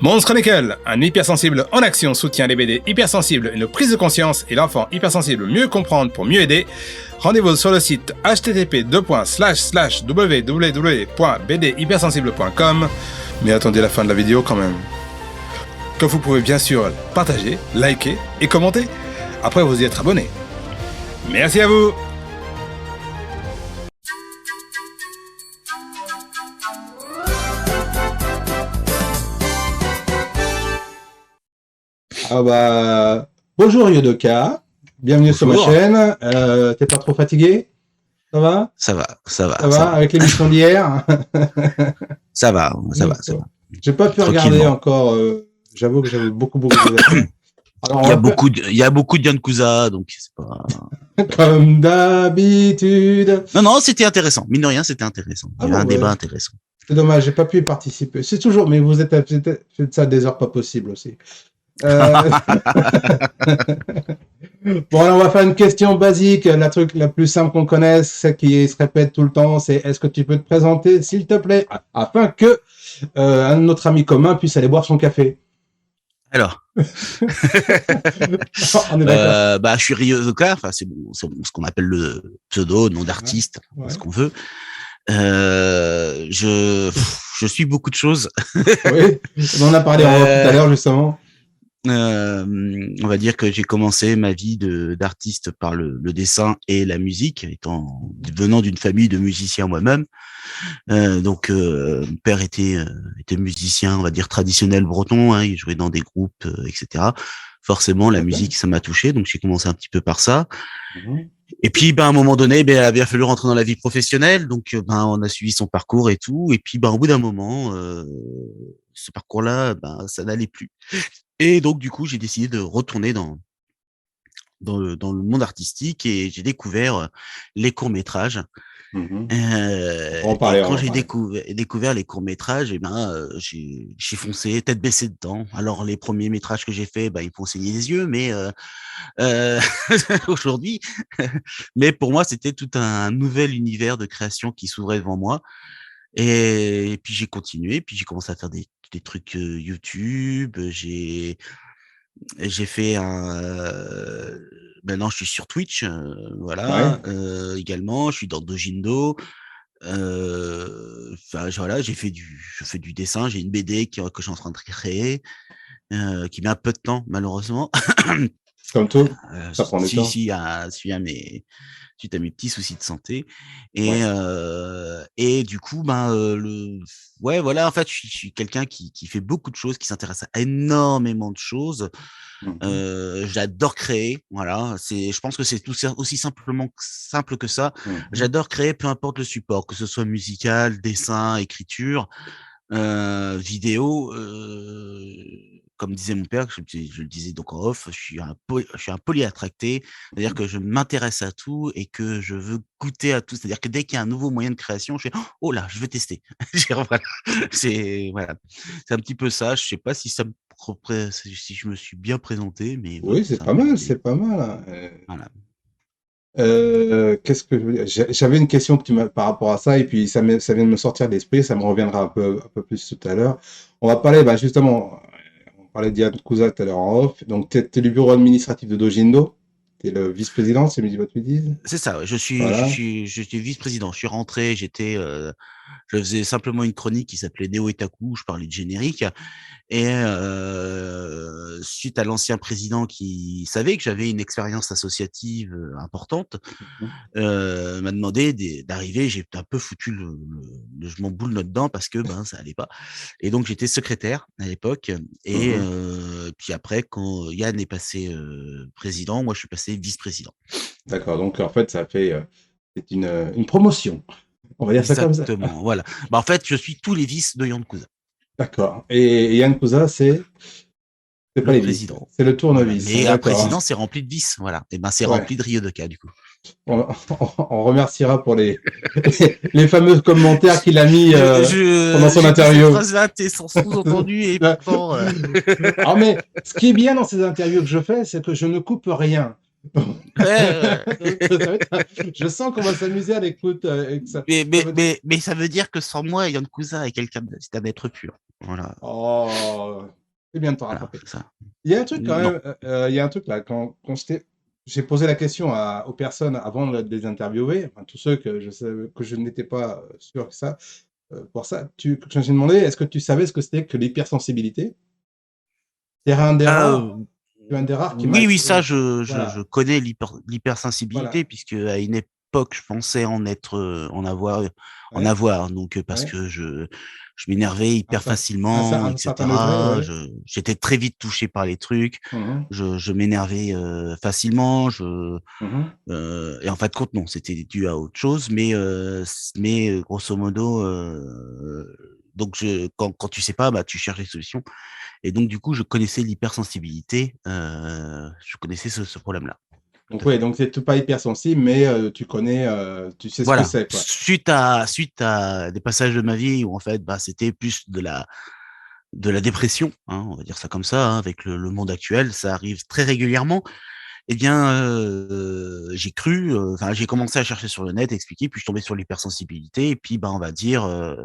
Monstre Nickel, un hypersensible en action soutient les BD hypersensibles, une prise de conscience et l'enfant hypersensible mieux comprendre pour mieux aider. Rendez-vous sur le site http://www.bdhypersensible.com. Mais attendez la fin de la vidéo quand même. Que vous pouvez bien sûr partager, liker et commenter. Après vous y êtes abonné. Merci à vous. Ah bah, bonjour Yodoka, bienvenue sur ma chaîne. T'es pas trop fatigué? Ça va? Ça va. Ça va avec l'émission d'hier? Ça va. J'ai pas pu regarder encore. J'avoue que j'avais beaucoup de choses à faire. Alors, il y a beaucoup de Yakuza, donc c'est pas. Comme d'habitude. Non, c'était intéressant. Mine de rien, c'était intéressant. Il y avait un débat intéressant. C'est dommage, j'ai pas pu y participer. C'est toujours, mais vous faites ça à des heures pas possibles aussi. Bon, alors on va faire une question basique, la plus simple qu'on connaisse, celle qui se répète tout le temps, c'est est-ce que tu peux te présenter, s'il te plaît, afin que un de notre ami commun puisse aller boire son café. Alors, on est d'accord. Je suis Ryozuka, enfin c'est ce qu'on appelle le pseudo, nom d'artiste, ce qu'on veut. Je suis beaucoup de choses. Oui, on en a parlé tout à l'heure justement. On va dire que j'ai commencé ma vie d'artiste par le dessin et la musique, venant d'une famille de musiciens moi-même. Mon père était musicien, on va dire traditionnel breton, hein, il jouait dans des groupes, etc. Forcément, la musique, ça m'a touché, donc j'ai commencé un petit peu par ça. Et puis, à un moment donné, il a bien fallu rentrer dans la vie professionnelle, donc on a suivi son parcours et tout. Et puis, au bout d'un moment, ce parcours-là, ça n'allait plus. Et donc, du coup, j'ai décidé de retourner dans le monde artistique et j'ai découvert les courts-métrages. Quand j'ai découvert les courts-métrages, j'ai foncé tête baissée dedans. Alors, les premiers métrages que j'ai faits, ils me font saigner les yeux, mais aujourd'hui, mais pour moi, c'était tout un nouvel univers de création qui s'ouvrait devant moi. Et puis j'ai continué, puis j'ai commencé à faire des trucs YouTube. J'ai fait maintenant je suis sur Twitch, voilà. Également, je suis dans Dojindo. Je fais du dessin. J'ai une BD que je suis en train de créer, qui met un peu de temps malheureusement. Comme tout, ça prend du temps. Suite à mes petits soucis de santé et du coup en fait je suis quelqu'un qui fait beaucoup de choses, qui s'intéresse à énormément de choses. J'adore créer, voilà, je pense que c'est tout aussi simple que ça. J'adore créer, peu importe le support, que ce soit musical, dessin, écriture, vidéo. Comme disait mon père, je le disais donc en off, je suis un polyattracté, c'est-à-dire que je m'intéresse à tout et que je veux goûter à tout. C'est-à-dire que dès qu'il y a un nouveau moyen de création, je fais « Oh là, je veux tester ». C'est un petit peu ça. Je sais pas si je me suis bien présenté, mais oui, c'est pas mal. Voilà. Qu'est-ce que je veux dire? J'avais une question par rapport à ça, et puis ça vient de me sortir d'esprit, ça me reviendra un peu plus tout à l'heure. On va parler, justement, on parlait d'Yakuza tout à l'heure en off. Donc, tu es du bureau administratif de Dojindo. Tu es le vice-président, si je me dis pas de bêtises. C'est ça, je suis vice-président. Je suis rentré, je faisais simplement une chronique qui s'appelait Neo Etaku, où je parlais de générique. Et suite à l'ancien président qui savait que j'avais une expérience associative importante, m'a demandé d'arriver. J'ai un peu foutu je m'en boule là-dedans parce que ça allait pas. Et donc j'étais secrétaire à l'époque. Et puis après, quand Yann est passé président, moi je suis passé vice-président. D'accord, donc en fait c'est une promotion. On va dire ça comme ça. Exactement, voilà. En fait, je suis tous les vices de Yakuza. D'accord. Et Yakuza, c'est pas les vices, c'est le tournevis. Voilà. Et un président, c'est rempli de vices, voilà. Et c'est rempli de Ryodoka, du coup. On remerciera pour les fameux commentaires qu'il a mis pendant son interview. Cette phrase-là, t'es sans sous-entendu et pourtant. Mais ce qui est bien dans ces interviews que je fais, c'est que je ne coupe rien. Je sens qu'on va s'amuser à l'écoute. Mais ça veut dire que sans moi, Yankuza est c'est un être pur. Voilà. Oh, c'est bien de te Voilà, rattraper. c'est ça. Il y a un truc quand Non. même, il y a un truc là, quand j'ai posé la question aux personnes avant de les interviewer, enfin, tous ceux que je n'étais pas sûr que ça, pour ça, quand j'ai demandé, est-ce que tu savais ce que c'était que l'hypersensibilité? C'est un des rares, Euh, c'est un des rares qui m'a, oui, ça, je voilà, connais l'hypersensibilité, voilà, puisque à une époque, je pensais en ouais, avoir, donc parce ouais, que je m'énervais un, hyper cer- un cer- facilement, un certain degré, etc. ouais. J'étais très vite touché par les trucs. Mhm, Je m'énervais facilement. mhm. Et en fin de compte, non, c'était dû à autre chose, mais grosso modo, donc quand tu sais pas, bah tu cherches des solutions. Et donc du coup, je connaissais l'hypersensibilité, je connaissais ce problème-là. Tout Donc à ouais, fait. donc c'est pas hypersensible, mais tu connais, tu sais ce que Voilà. c'est, quoi. Suite à des passages de ma vie où en fait, bah, c'était plus de la dépression, hein, on va dire ça comme ça, hein, avec le monde actuel, ça arrive très régulièrement. Eh bien, j'ai commencé à chercher sur le net, expliquer, puis je suis tombé sur l'hypersensibilité, et puis, bah, on va dire, il Ça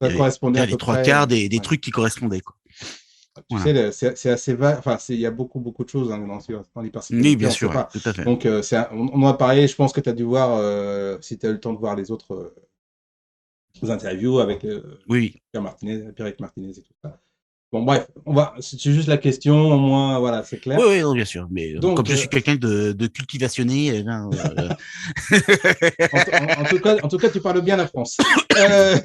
y avait correspondait à les peu trois près, quarts des ouais. trucs qui correspondaient, quoi. Tu Voilà. sais, c'est assez vague, enfin, il y a beaucoup, beaucoup de choses hein, dans Oui, l'hypersensibilité, bien on ne sait sûr, ouais, pas. tout à fait. Donc, on en a parlé, je pense que tu as dû voir, si tu as eu le temps de voir les autres interviews avec Oui, Pierrick Martinez et tout ça. Bon, bref, c'est juste la question, au moins, voilà, c'est oui, clair. oui, non, bien sûr. Mais comme Donc, je suis quelqu'un de cultivationné, eh ben, en tout cas, tu parles bien la France. Euh,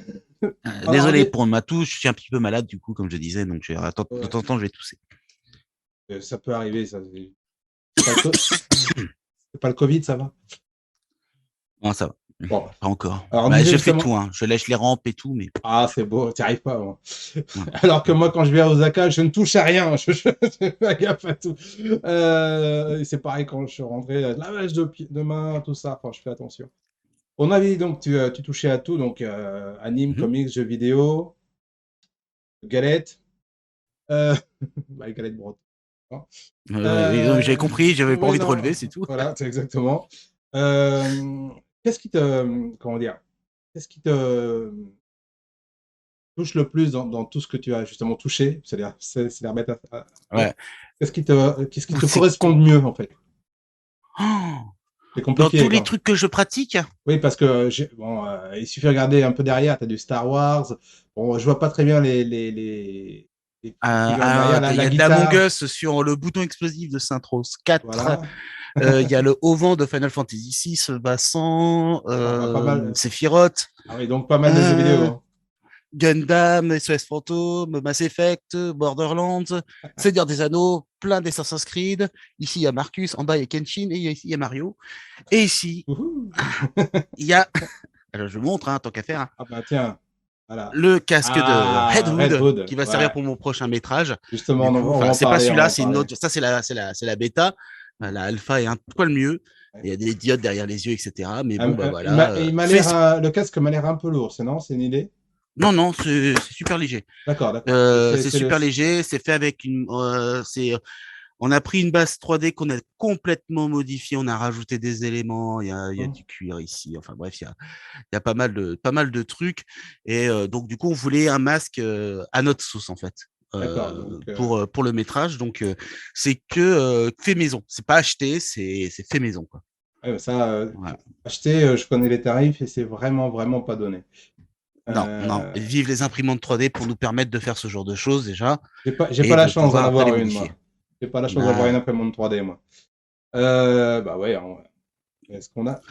alors, désolé pour ma touche, je suis un petit peu malade, du coup, comme je disais, donc de ouais, temps en temps, je vais tousser. ça peut arriver, ça. C'est pas le, co- c'est pas le Covid, ça va? Non, ça va. Bon, Pas encore. alors on Bah, disait je fais tout, justement, hein. Je lèche les rampes et tout, mais ah, c'est beau, tu n'y arrives pas, moi. ouais. Alors que moi, quand je vais à Osaka, je ne touche à rien. Je fais gaffe à tout. C'est pareil quand je suis rentré, lavage de main, tout ça. Enfin, je fais attention. On avait dit donc, tu touchais à tout, donc anime, Mhm. comics, jeux vidéo, galettes, euh, bah, les galettes bretonnes. Hein. Oui, non, mais j'avais compris, j'avais pas Oui, envie de non, relever, c'est tout. voilà, c'est exactement. Qu'est-ce qui te, comment dire, qu'est-ce qui te touche le plus dans tout ce que tu as justement touché? C'est-à-dire mettre Ouais. qu'est-ce qui te C'est correspond de mieux, en fait? Oh, C'est dans compliqué tous les quand. trucs que je pratique? Oui, parce que bon, il suffit de regarder un peu derrière, tu as du Star Wars. Bon, je vois pas très bien les petites figurines derrière, Alors, il y la a de l'Among guitare, Us sur le bouton explosif de Saint-Rose 4. voilà. Il y a le Auvent de Final Fantasy 6, Vincent, Bah, pas mal. Sephiroth, Ah oui, donc pas mal de jeux vidéo, euh, hein. Gundam, SOS Fantôme, Mass Effect, Borderlands, Seigneur des Anneaux, plein d'Assassin's Creed. Ici, il y a Marcus, en bas, il y a Kenshin, et ici, il y a Mario. Et ici, Wouhou. il y a, alors je montre, hein, tant qu'à faire, hein, Ah bah tiens, voilà. le casque de Ah, Redwood Redwood, qui va servir ouais. pour mon prochain métrage. Justement, Du on va coup, on va enfin, en c'est pas parler, on va celui-là, en c'est une parler. autre. Ça, c'est la bêta. La alpha est un poil mieux. Ouais. Il y a des diodes derrière les yeux, etc. Mais bon, bah Il m'a voilà. il m'a l'air, le casque m'a l'air un peu lourd, c'est une idée? Non, non, c'est super léger. D'accord, d'accord. Et C'est super léger. C'est fait avec on a pris une base 3D qu'on a complètement modifiée. On a rajouté des éléments. Il y a du cuir ici. Enfin bref, il y a pas mal de trucs. Et donc, du coup, on voulait un masque à notre sauce, en fait, d'accord, donc pour le métrage. Donc, c'est que fait maison. C'est pas acheté, c'est fait maison, quoi. ouais, bah, ça, Voilà. acheter, je connais les tarifs et c'est vraiment, vraiment pas donné. Non, non. Et Euh, vive les imprimantes 3D pour nous permettre de faire ce genre de choses, déjà, j'ai pas et la de chance d'en pouvoir après les avoir une, modifier. moi. J'ai pas la chance d'avoir une Bah, imprimante 3D, moi. Bah ouais, est-ce qu'on a?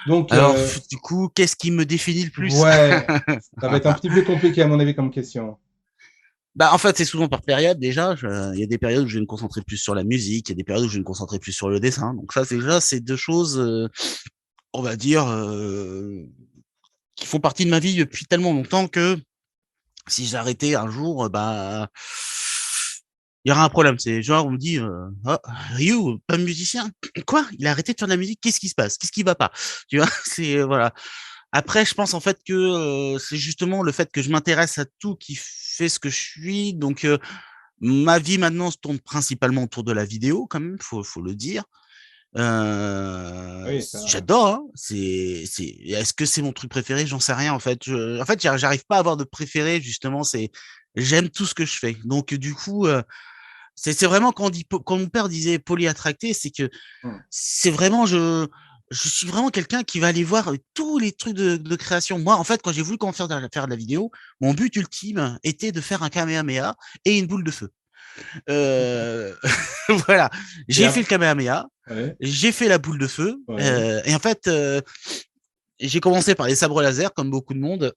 Donc, alors, du coup, qu'est-ce qui me définit le plus? ouais, ça va être un petit peu compliqué, à mon avis, comme question. Bah, en fait, c'est souvent par période déjà. Il y a des périodes où je vais me concentrer plus sur la musique, il y a des périodes où je vais me concentrer plus sur le dessin. Donc ça, déjà, c'est deux choses, on va dire, qui font partie de ma vie depuis tellement longtemps que si j'arrêtais un jour, bah, il y aura un problème. C'est genre, on me dit, ah, Ryu, pas musicien. Quoi? Il a arrêté de faire de la musique? Qu'est-ce qui se passe? Qu'est-ce qui va pas? Tu vois, voilà. Après, je pense en fait que c'est justement le fait que je m'intéresse à tout qui fait ce que je suis. Donc, ma vie maintenant se tourne principalement autour de la vidéo, quand même, faut le dire. Oui, ça. J'adore, hein. Est-ce que c'est mon truc préféré? J'en sais rien, en fait. En fait, j'arrive pas à avoir de préféré, justement. J'aime tout ce que je fais. Donc, du coup, c'est vraiment quand mon père disait polyattracté, c'est que Hmm. c'est vraiment, je suis vraiment quelqu'un qui va aller voir tous les trucs de création. Moi, en fait, quand j'ai voulu commencer faire de la vidéo, mon but ultime était de faire un Kamehameha et une boule de feu. Euh, voilà, Et j'ai fait le Kamehameha, ouais, j'ai fait la boule de feu, ouais. et en fait, j'ai commencé par les sabres laser, comme beaucoup de monde.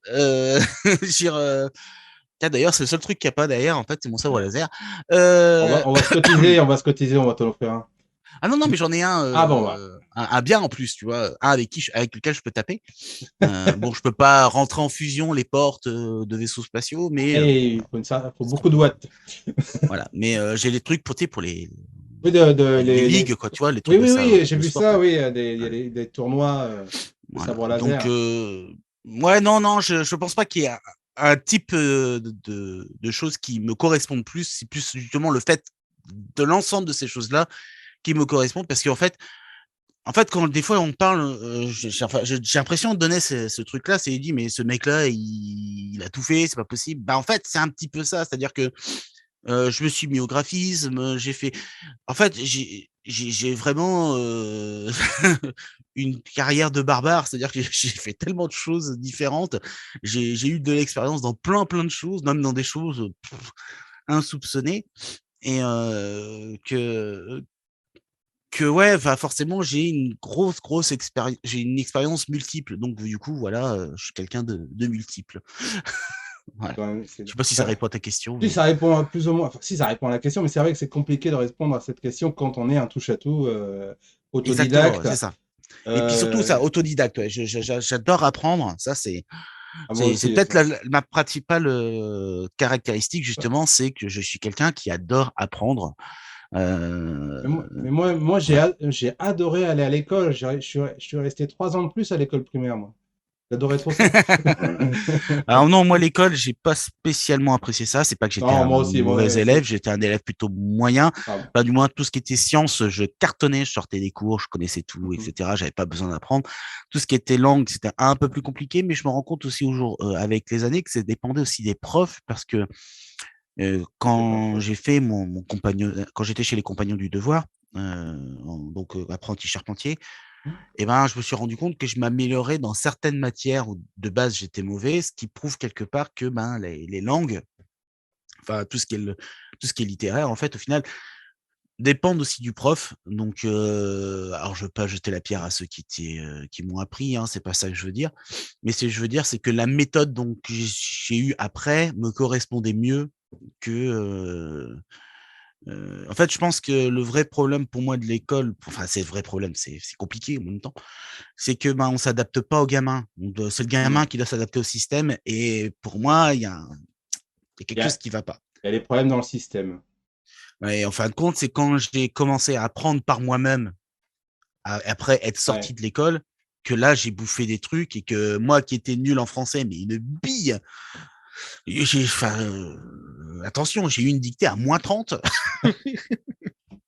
D'ailleurs, c'est le seul truc qu'il n'y a pas derrière, en fait, c'est mon sabre Ouais. laser. On va se cotiser, on va se cotiser, on va te l'offrir un. Ah non, non, mais j'en ai Ah bon, bah. un bien en plus, tu vois, un avec lequel je peux taper. Bon, je peux pas rentrer en fusion les portes de vaisseaux spatiaux, mais Et faut beaucoup de watts. voilà. Mais j'ai les trucs pour, tu sais, pour Oui, les ligues, quoi, tu vois, les Oui, trucs oui, oui, j'ai de vu sport, ça, quoi. oui, il y a Voilà. des tournois de Voilà. sabre Donc, laser. ouais, non, non, je pense pas qu'il y ait un type de choses qui me correspondent plus. C'est plus justement le fait de l'ensemble de ces choses-là qui me correspondent, parce qu'en fait, quand des fois on parle, j'ai l'impression de donner ce truc-là, c'est dit, mais ce mec-là, il a tout fait, c'est pas possible. Bah, en fait, c'est un petit peu ça, c'est-à-dire que je me suis mis au graphisme, j'ai fait. En fait, j'ai vraiment une carrière de barbare, c'est-à-dire que j'ai fait tellement de choses différentes. J'ai eu de l'expérience dans plein de choses, même dans des choses insoupçonnées, et que ouais, enfin forcément j'ai une grosse expérience, j'ai une expérience multiple, donc du coup voilà, je suis quelqu'un de multiple. Voilà. Quand même, Je sais pas si ça répond à ta question, Si mais ça répond à plus ou moins, enfin, si ça répond à la question, mais c'est vrai que c'est compliqué de répondre à cette question quand on est un touche-à-tout exactement, ouais, autodidacte. c'est ça. Et puis surtout Euh, ça, autodidacte, ouais. J'adore apprendre. Ça, Moi c'est aussi, peut-être ça. ma principale caractéristique, justement, c'est que je suis quelqu'un qui adore apprendre. Mais moi, j'ai adoré aller à l'école. Je suis resté 3 ans de plus à l'école primaire, moi. J'adorais trop ça. Alors non, moi l'école, j'ai pas spécialement apprécié ça. C'est pas que j'étais Non, un moi aussi. mauvais élève, j'étais un élève plutôt moyen. Ah, Enfin, du moins tout ce qui était sciences, je cartonnais, je sortais des cours, je connaissais tout, mhm. etc. J'avais pas besoin d'apprendre. Tout ce qui était langue, c'était un peu plus compliqué, mais je me rends compte aussi avec les années que ça dépendait aussi des profs, parce que C'est pas quand faux. j'ai fait mon compagnon, quand j'étais chez les compagnons du devoir, donc apprenti charpentier, et ben, je me suis rendu compte que je m'améliorais dans certaines matières où de base j'étais mauvais, ce qui prouve quelque part que ben, les langues, enfin tout ce qui est littéraire, en fait, au final, dépendent aussi du prof. Donc, alors je veux pas jeter la pierre à ceux qui m'ont appris, hein, c'est pas ça que je veux dire. Mais je veux dire, c'est que la méthode donc que j'ai eue après me correspondait mieux que, en fait, je pense que le vrai problème pour moi de l'école, enfin c'est le vrai problème, c'est compliqué en même temps, c'est que, ben, on s'adapte pas aux gamins. C'est le gamin Mhm. qui doit s'adapter au système, et pour moi, il y a Il y quelque chose a, qui va pas. il y a des problèmes dans le système. Et en fin de compte, c'est quand j'ai commencé à apprendre par moi-même, après être sorti Ouais. de l'école, que là, j'ai bouffé des trucs, et que moi qui étais nul en français, mais une bille, enfin, attention, j'ai eu une dictée à -30.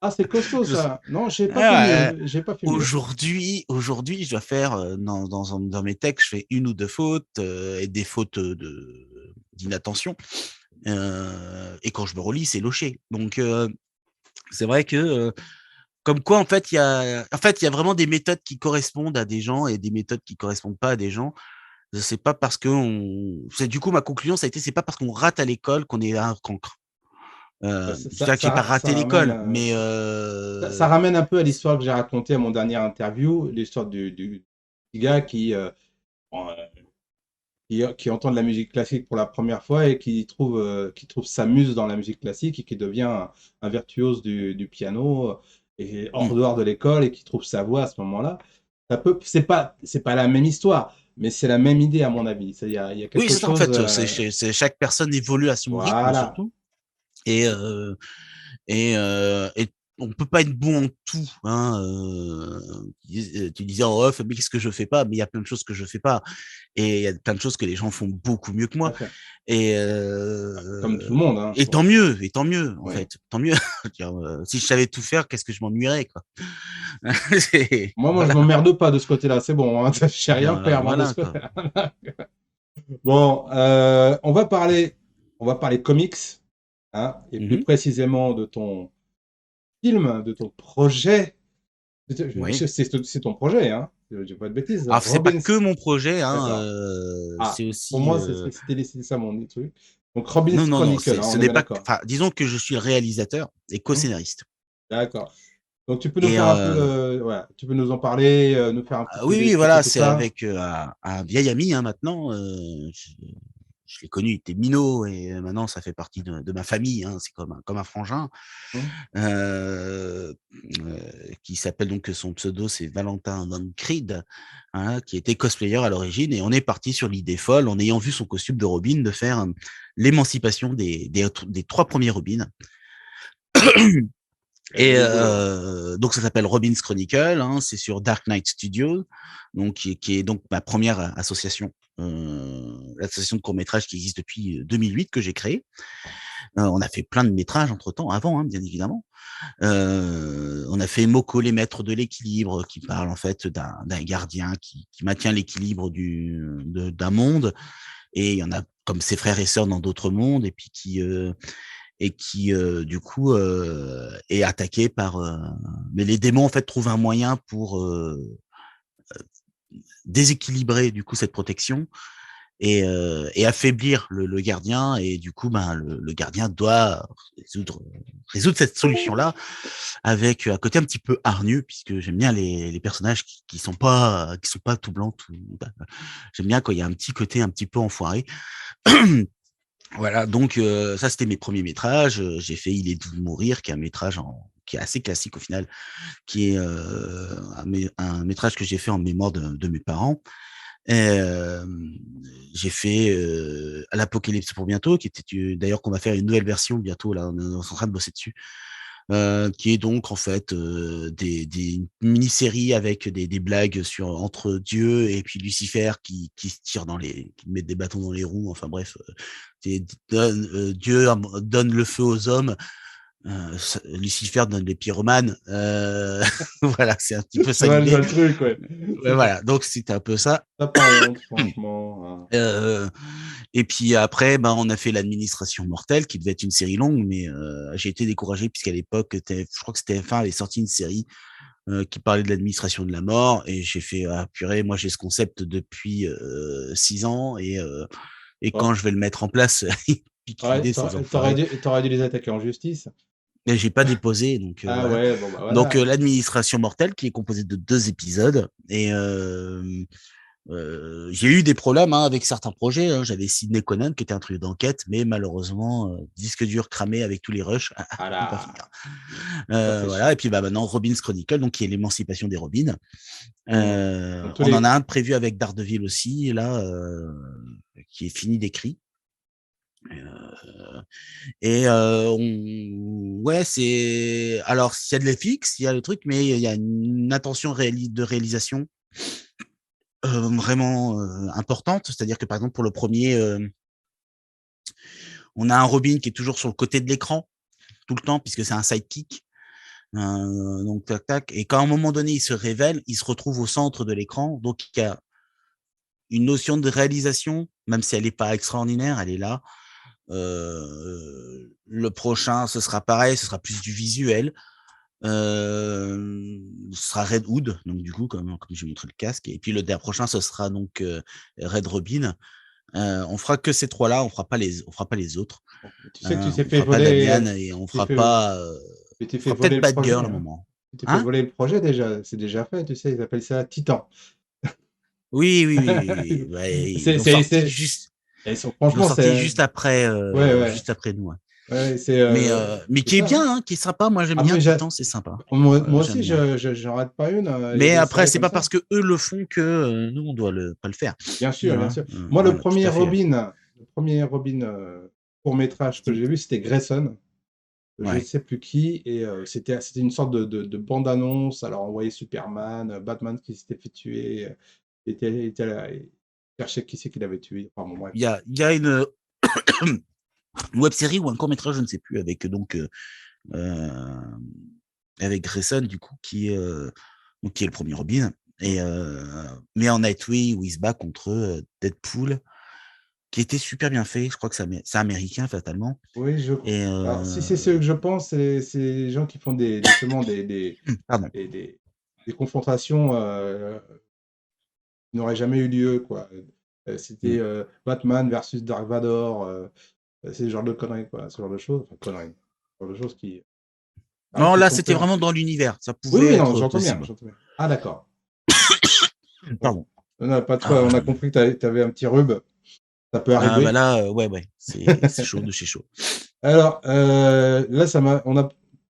Ah, c'est costaud Je ça. Non, j'ai pas fait Ah ouais. mieux. J'ai pas fait mieux. Aujourd'hui, je dois faire dans mes textes, je fais une ou deux fautes, et des fautes d'inattention. Et quand je me relis, c'est loché. Donc c'est vrai que comme quoi, en fait, il y a vraiment des méthodes qui correspondent à des gens et des méthodes qui correspondent pas à des gens. C'est pas parce que c'est du coup ma conclusion, ça a été, c'est pas parce qu'on rate à l'école qu'on est un cancre. Je dirais que j'ai pas raté l'école, mais Ça ramène un peu à l'histoire que j'ai racontée à mon dernier interview, l'histoire du gars en- qui entend de la musique classique pour la première fois et qui trouve sa muse dans la musique classique et qui devient un virtuose du piano et hors mmh. dehors de l'école et qui trouve sa voix à ce moment-là. C'est pas la même histoire, mais c'est la même idée à mon avis. Il y a Oui, quelque c'est ça en chose, fait, chaque personne évolue à son rythme voilà. surtout, et heu et on peut pas être bon en tout, hein. Tu disais en off, mais qu'est-ce que je fais pas? Mais il y a plein de choses que je fais pas, et il y a plein de choses que les gens font beaucoup mieux que Tout moi. à fait. Et, Comme tout le monde, hein, je et pense. tant mieux, en Oui. fait, tant mieux. Je veux dire, si je savais tout faire, qu'est-ce que je m'ennuierais, quoi. C'est- Moi, je voilà, m'emmerde pas de ce côté-là. C'est bon, hein. Je sais rien voilà, faire, moi, de voilà, ce quoi. côté-là. Bon, on va parler comics, hein, et plus Mhm. précisément de ton film, de ton projet. Oui. C'est ton projet, hein. Je dis pas de bêtises. Alors, c'est pas Robin. que mon projet, hein, D'accord. Ah, c'est pour aussi. moi, c'était ça mon truc. Donc, Robin's Non, non, non, Chronicle, hein, ce on est n'est bien pas. d'accord. Enfin, disons que je suis le réalisateur et Hmm. co-scénariste. D'accord. Donc, tu peux nous Et faire un peu, voilà, tu peux nous en parler, nous faire un petit peu oui, oui, décrypter voilà, tout c'est ça. avec un vieil ami, hein, maintenant. Je l'ai connu, il était minot, et maintenant ça fait partie de ma famille, hein, c'est comme un frangin, Hmm. euh, qui s'appelle donc, son pseudo c'est Valentin Van Creed, hein, qui était cosplayer à l'origine, et on est parti sur l'idée folle, en ayant vu son costume de Robin, de faire l'émancipation des trois premiers Robins. Et Du boulot. donc ça s'appelle Robin's Chronicle, hein, c'est sur Dark Knight Studios, donc qui est donc ma première association, l'association de court-métrage qui existe depuis 2008, que j'ai créée. On a fait plein de métrages entre-temps, avant, hein, bien évidemment. On a fait Moko, les maîtres de l'équilibre, qui parle en fait d'un gardien qui maintient l'équilibre d'un monde, et il y en a comme ses frères et sœurs dans d'autres mondes, et puis qui du coup est attaqué par mais les démons en fait trouvent un moyen pour déséquilibrer du coup cette protection, et affaiblir le gardien, et du coup ben le gardien doit résoudre cette solution là, avec un côté un petit peu hargneux, puisque j'aime bien les personnages qui sont pas tout blancs, tout j'aime bien quand il y a un petit côté un petit peu enfoiré. Voilà, donc ça, c'était mes premiers métrages. J'ai fait Il est doux de mourir, qui est un métrage qui est assez classique au final, qui est un métrage que j'ai fait en mémoire de mes parents. Et, j'ai fait L'Apocalypse pour bientôt, qui était d'ailleurs qu'on va faire une nouvelle version bientôt, là, on est en train de bosser dessus. Qui est donc en fait des mini-séries avec des blagues entre Dieu et puis Lucifer, qui se tire qui mettent des bâtons dans les roues. Enfin bref, Dieu donne le feu aux hommes, Lucifer donne les pyromanes. Voilà, c'est un petit peu ça Je vois l'idée. le truc, ouais. Ouais, voilà, donc c'était un peu ça. T'as pas honte, franchement, hein. Euh, et puis après, ben, on a fait L'Administration mortelle, qui devait être une série longue, mais j'ai été découragé, puisqu'à l'époque, je crois que c'était TF1 avait sorti une série qui parlait de l'administration de la mort, et j'ai fait, ah purée, moi j'ai ce concept depuis 6 ans, et Bon, quand je vais le mettre en place, ils piquent t'aurais, l'idée, ces t'aurais- t'aurais enfoirés. dû, t'aurais dû les attaquer en justice. Et j'ai pas déposé, donc Ah voilà. ouais, bon bah Donc voilà. L'Administration mortelle, qui est composée de 2 épisodes, et j'ai eu des problèmes, hein, avec certains projets, hein. J'avais Sidney Conan, qui était un truc d'enquête, mais malheureusement, disque dur cramé avec tous les rushs, Ah peut pas finir. là, ça fait Voilà, et chier. puis bah maintenant Robin's Chronicle, donc qui est l'émancipation des Robins. Hmm. Donc, tous On en les... a un prévu avec Daredevil aussi, là, qui est fini d'écrit. Euh, et ouais, c'est alors s'il y a de l'FX, il y a le truc, mais il y a une attention de réalisation vraiment importante. C'est-à-dire que par exemple pour le premier, on a un Robin qui est toujours sur le côté de l'écran tout le temps, puisque c'est un sidekick. Donc tac tac. Et quand à un moment donné il se révèle, il se retrouve au centre de l'écran. Donc il y a une notion de réalisation, même si elle n'est pas extraordinaire, elle est là. Le prochain, ce sera pareil, ce sera plus du visuel. Ce sera Red Hood, donc du coup, comme j'ai montré le casque. Et puis le prochain, ce sera donc Red Robin. On fera que ces trois-là, on fera pas les autres. Tu sais que tu t'es On fait fera pas voler, Damian, et on tu t'es fera fait, pas. tu t'es On fait fera voler peut-être le projet, Batgirl à un hein. moment. Tu t'es fait Hein? voler le projet déjà, c'est déjà fait, tu sais, ils appellent ça Titan. Oui, oui, oui, oui, oui. Ouais, C'est, c'est, c'est, ils l'ont franchement, sorti c'est, juste ouais, après nous. Ouais. ouais, Mais c'est qui est ça, bien, hein. hein, qui est sympa. Moi, j'aime Ah, bien mais Titan, c'est sympa. moi J'aime aussi, bien. j'en rate pas une, il y a Mais des après, séries c'est comme pas ça. parce que eux le font que nous, on doit pas le faire. Bien sûr, bien Voilà, sûr. Moi, le voilà, tout premier à fait. Robin, le premier Robin court-métrage que C'était- j'ai vu, c'était Grayson. je ne Ouais. sais plus qui, et c'était une sorte de bande-annonce. Alors, on voyait Superman, Batman qui s'était fait tuer, il cherchait qui c'est qu'il avait tué. Enfin, bon, bref. Il y a une web série ou un court métrage, je ne sais plus, avec euh, avec Grayson du coup qui est le premier Robin et mais en Nightwing où il se bat contre Deadpool, qui était super bien fait. Je crois que c'est américain fatalement. Oui, Et alors, si c'est ceux que je pense, c'est les gens qui font justement pardon. des confrontations qui n'auraient jamais eu lieu, quoi. C'était Batman versus Dark Vador, c'est ce genre de conneries, quoi. Ce genre de choses, enfin, conneries. Ce genre de choses Non, qui là font c'était peur. vraiment dans l'univers. Ça Oui, pouvait oui, non, être j'entends bien, possible. j'entends bien. Ah, d'accord. Pardon. Non, pas de Ah, quoi, on a compris que tu avais un petit rhume. Ça peut bah arriver. là, ouais, c'est chaud de chez chaud. Alors, là,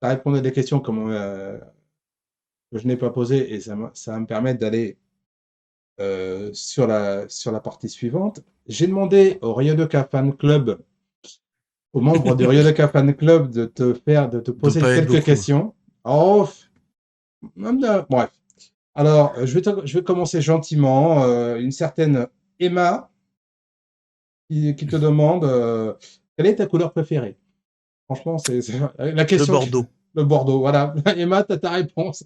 t'as répondu à des questions que je n'ai pas posées, et ça va me permettre d'aller sur la partie suivante. J'ai demandé au Ryodoka Fan Club, aux membres du Ryodoka Fan Club, de te Il doit poser pas être quelques beaucoup. questions. Oh, bref. Alors, je vais commencer gentiment. Une certaine Emma qui te demande quelle est ta couleur préférée. Franchement, c'est la Le question. Bordeaux. Le Bordeaux, voilà. Emma, t'as ta réponse.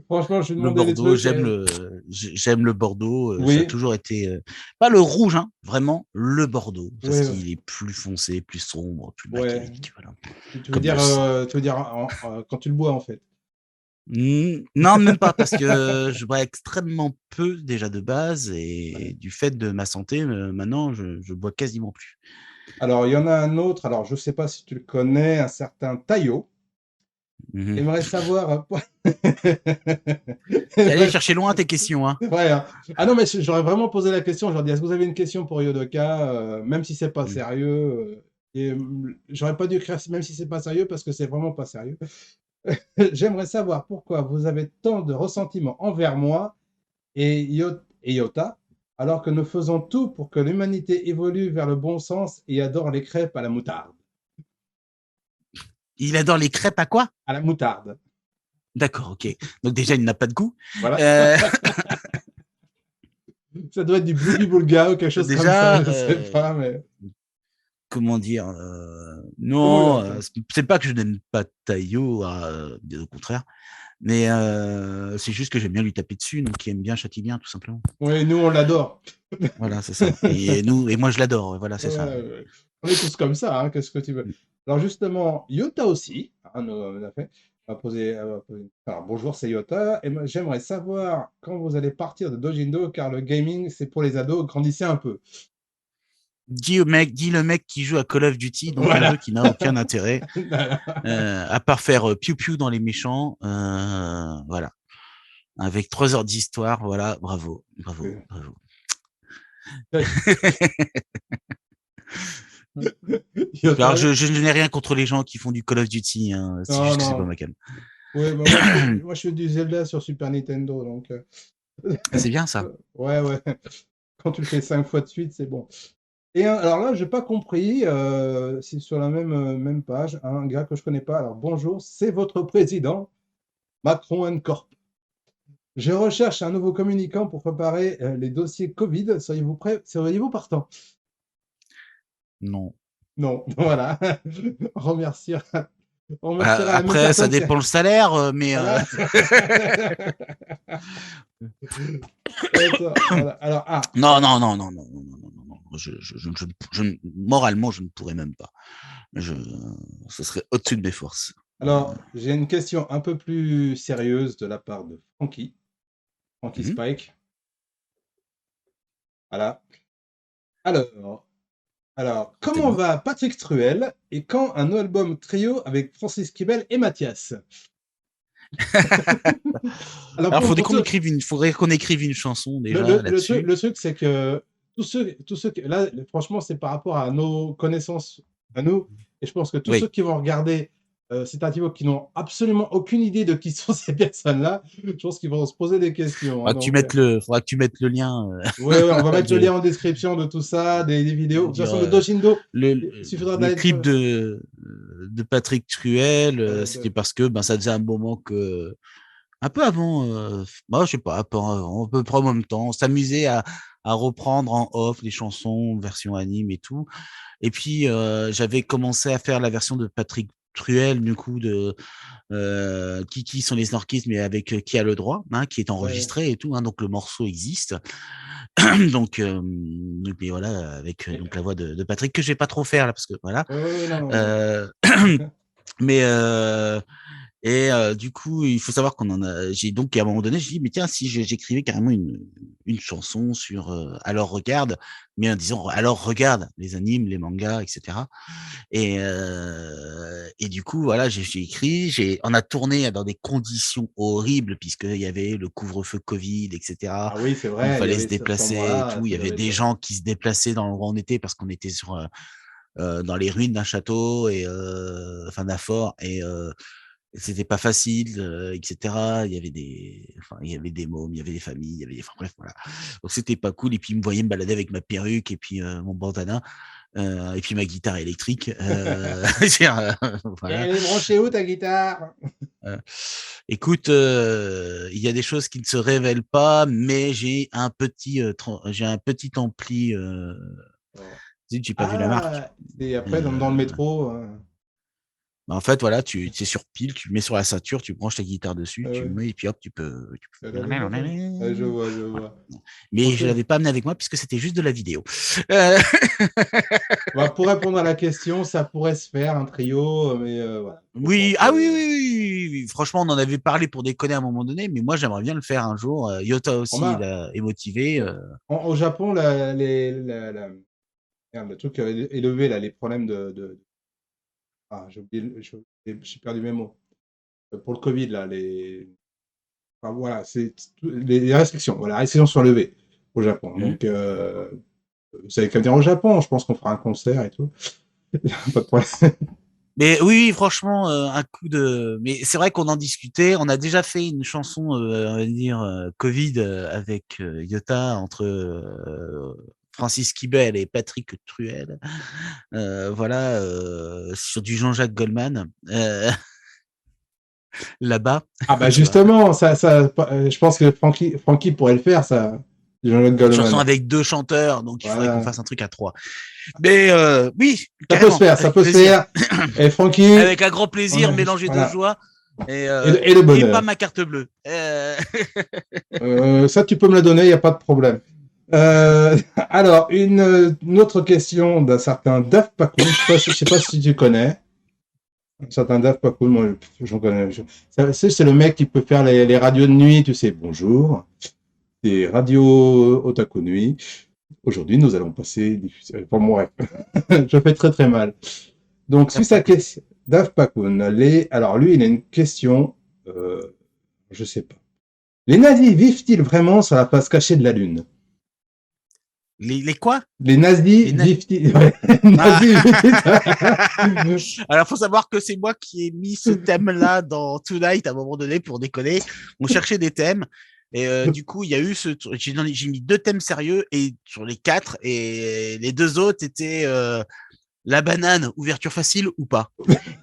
Franchement, je lui Le demandais des Bordeaux, trucs. j'aime le Bordeaux. Ça a Oui, toujours été pas le rouge, hein, vraiment le Bordeaux, parce oui, qu'il est plus foncé, plus sombre, plus ouais. machiavélique, voilà. Tu veux Comme dire, le sang. quand tu le bois, en fait. Non, même pas, parce que je bois extrêmement peu déjà de base, et Ouais. du fait de ma santé, maintenant, je bois quasiment plus. Alors, il y en a un autre. Alors, je ne sais pas si tu le connais, un certain Taillot. Mhm. Aimerait savoir. T'es allé Aimerait- chercher loin tes questions, hein. Ouais, hein. Ah non, mais j'aurais vraiment posé la question. J'aurais dit, est-ce que vous avez une question pour Yodoka, même si c'est pas Mhm. sérieux, j'aurais pas dû écrire même si c'est pas sérieux parce que c'est vraiment pas sérieux. J'aimerais savoir pourquoi vous avez tant de ressentiment envers moi et Yota, alors que nous faisons tout pour que l'humanité évolue vers le bon sens et adore les crêpes à la moutarde. Il adore les crêpes à quoi? À la moutarde. D'accord, ok. Donc déjà, il n'a pas de goût. Voilà. Euh, Ça doit être du boogie boulga ou quelque chose comme ça, déjà, je sais pas, mais. comment dire, Comment non, c'est pas que je n'aime pas Taillot, bien au contraire, mais c'est juste que j'aime bien lui taper dessus, donc qui aime bien châtie bien, tout simplement. Oui, nous, on l'adore. Voilà, c'est ça. Et moi je l'adore, voilà, c'est ça. On est tous comme ça, hein, qu'est-ce que tu veux. Alors justement, Yota aussi, hein, alors, bonjour, c'est Yota, et moi, j'aimerais savoir quand vous allez partir de Dojindo, car le gaming, c'est pour les ados, grandissez un peu. Dis le mec qui joue à Call of Duty, donc un jeu Voilà. qui n'a aucun intérêt, à part faire piou-piou dans les méchants, voilà. Avec 3 heures d'histoire, voilà, bravo. Yota, Alors, je n'ai rien contre les gens qui font du Call of Duty, hein, c'est non, juste que c'est pas non. ma cam. Oui, bah, moi, je fais du Zelda sur Super Nintendo, donc. C'est bien ça. Ouais, ouais. Quand tu le fais 5 fois de suite, c'est bon. Et alors là, j'ai pas compris, c'est sur la même page, un gars que je connais pas. Alors bonjour, c'est votre président, Macron & Corp. Je recherche un nouveau communicant pour préparer les dossiers Covid. Seriez-vous prêt? Seriez-vous partant? Non. Non, voilà. On remerciera, on remerciera la même Après, ça personne. dépend le salaire, mais Voilà. Attends, voilà. Alors, non. Moralement, je ne pourrais même pas. Ce serait au-dessus de mes forces. alors, j'ai une question un peu plus sérieuse de la part de Frankie Mhm. Spike. Voilà. Alors, comment Dis-moi. va Patrick Truel et quand un album trio avec Francis Kibel et Mathias? Alors, Alors, pour ceux- faudrait qu'on écrive une chanson le, déjà le- le truc, là-dessus. le truc, c'est que là, franchement, c'est par rapport à nos connaissances, à nous, et je pense que tous ceux Oui. qui vont regarder cet article qui n'ont absolument aucune idée de qui sont ces personnes-là, je pense qu'ils vont se poser des questions, hein, Faudra que tu mettes le lien ouais, on va mettre le de, lien en description de tout ça, des vidéos. De toute façon, de dire, Doshindo, le, il suffira le d'aller clip sur. de Patrick Truel, c'était parce que ça faisait un moment que, un peu avant, je sais pas, à peu près en même temps, on s'amusait à reprendre en off les chansons version anime et tout. Et puis j'avais commencé à faire la version de Patrick Truel, du coup, de qui sont les Snorkies, mais avec Qui a le droit, qui est Ouais. enregistré et tout, donc le morceau existe. Donc, mais voilà, avec donc la voix de Patrick, que je vais pas trop faire là, parce que voilà. Ouais, non. Mais du coup, il faut savoir qu'on en a. J'ai donc à un moment donné, j'ai dit, mais tiens, si j'écrivais carrément une chanson sur alors regarde, mais en disant alors regarde les animes, les mangas, etc. Et du coup, voilà, j'ai écrit, on a tourné dans des conditions horribles puisqu'il y avait le couvre-feu Covid, etc. Ah oui, c'est Il vrai, il y fallait se avait ce déplacer et endroit-là, tout. Il y ça avait devait des être. gens qui se déplaçaient dans l'endroit où on était parce qu'on était dans les ruines d'un château et enfin d'un fort et c'était pas facile, etc. Il y avait des mômes, il y avait des familles, enfin bref, voilà. Donc c'était pas cool. Et puis ils me voyaient me balader avec ma perruque et puis mon bandana et puis ma guitare électrique. Voilà. Elle est branchée où ta guitare? Écoute, il y a des choses qui ne se révèlent pas, mais j'ai un petit ampli. Zut, j'ai pas vu la marque. C'est après dans le métro. En fait, voilà, c'est sur pile, tu mets sur la ceinture, tu branches ta guitare dessus, tu Ouais. mets et puis hop, tu peux. Je vois. Mais Ok. je l'avais pas amené avec moi puisque c'était juste de la vidéo. Euh, Pour répondre à la question, ça pourrait se faire un trio, mais voilà. Oui, oui. Franchement, on en avait parlé pour déconner à un moment donné, mais moi, j'aimerais bien le faire un jour. Yota aussi, il est motivé. Au Japon, merde, le truc qui avait élevé là, les problèmes j'ai oublié, j'ai perdu mes mots. Pour le Covid, là, enfin, voilà, c'est les restrictions. Voilà, les restrictions sont levées au Japon. Donc, vous savez qu'à venir au Japon, je pense qu'on fera un concert et tout. Pas de problème. Mais oui, franchement, un coup de. Mais c'est vrai qu'on en discutait. On a déjà fait une chanson, on va dire Covid avec Yota entre Francis Kibel et Patrick Truel. Voilà, sur du Jean-Jacques Goldman. Là-bas. Ah bah Tu vois. justement, je pense que Francky pourrait le faire, ça. Jean-Luc Une Goldman. chanson avec 2 chanteurs, donc il faudrait Voilà. qu'on fasse un truc à 3. Mais oui, Ça peut se faire, ça peut se faire. Et Francky. Avec un grand plaisir, mélangé de joie. Et le bonheur. Et pas ma carte bleue. Ça, tu peux me la donner, il n'y a pas de problème. Alors, une autre question d'un certain Daft Pakun. Je sais pas si tu connais. Un certain Daft Pakun, moi, j'en connais. C'est le mec qui peut faire les radios de nuit, tu sais. Bonjour. C'est Radio Otaku Nuit. Aujourd'hui, nous allons passer. Pour moi, je fais très très mal. Donc, suite à question, Daft Pakun. Alors, lui, il a une question. Je sais pas. Les nazis vivent-ils vraiment sur la face cachée de la Lune? Les quoi? Les nazis vivent-ils? Ouais. Alors, faut savoir que c'est moi qui ai mis ce thème-là dans Tonight à un moment donné pour déconner. On cherchait des thèmes. Et du coup, il y a eu j'ai mis 2 thèmes sérieux et sur les 4, et les 2 autres étaient la banane, ouverture facile ou pas.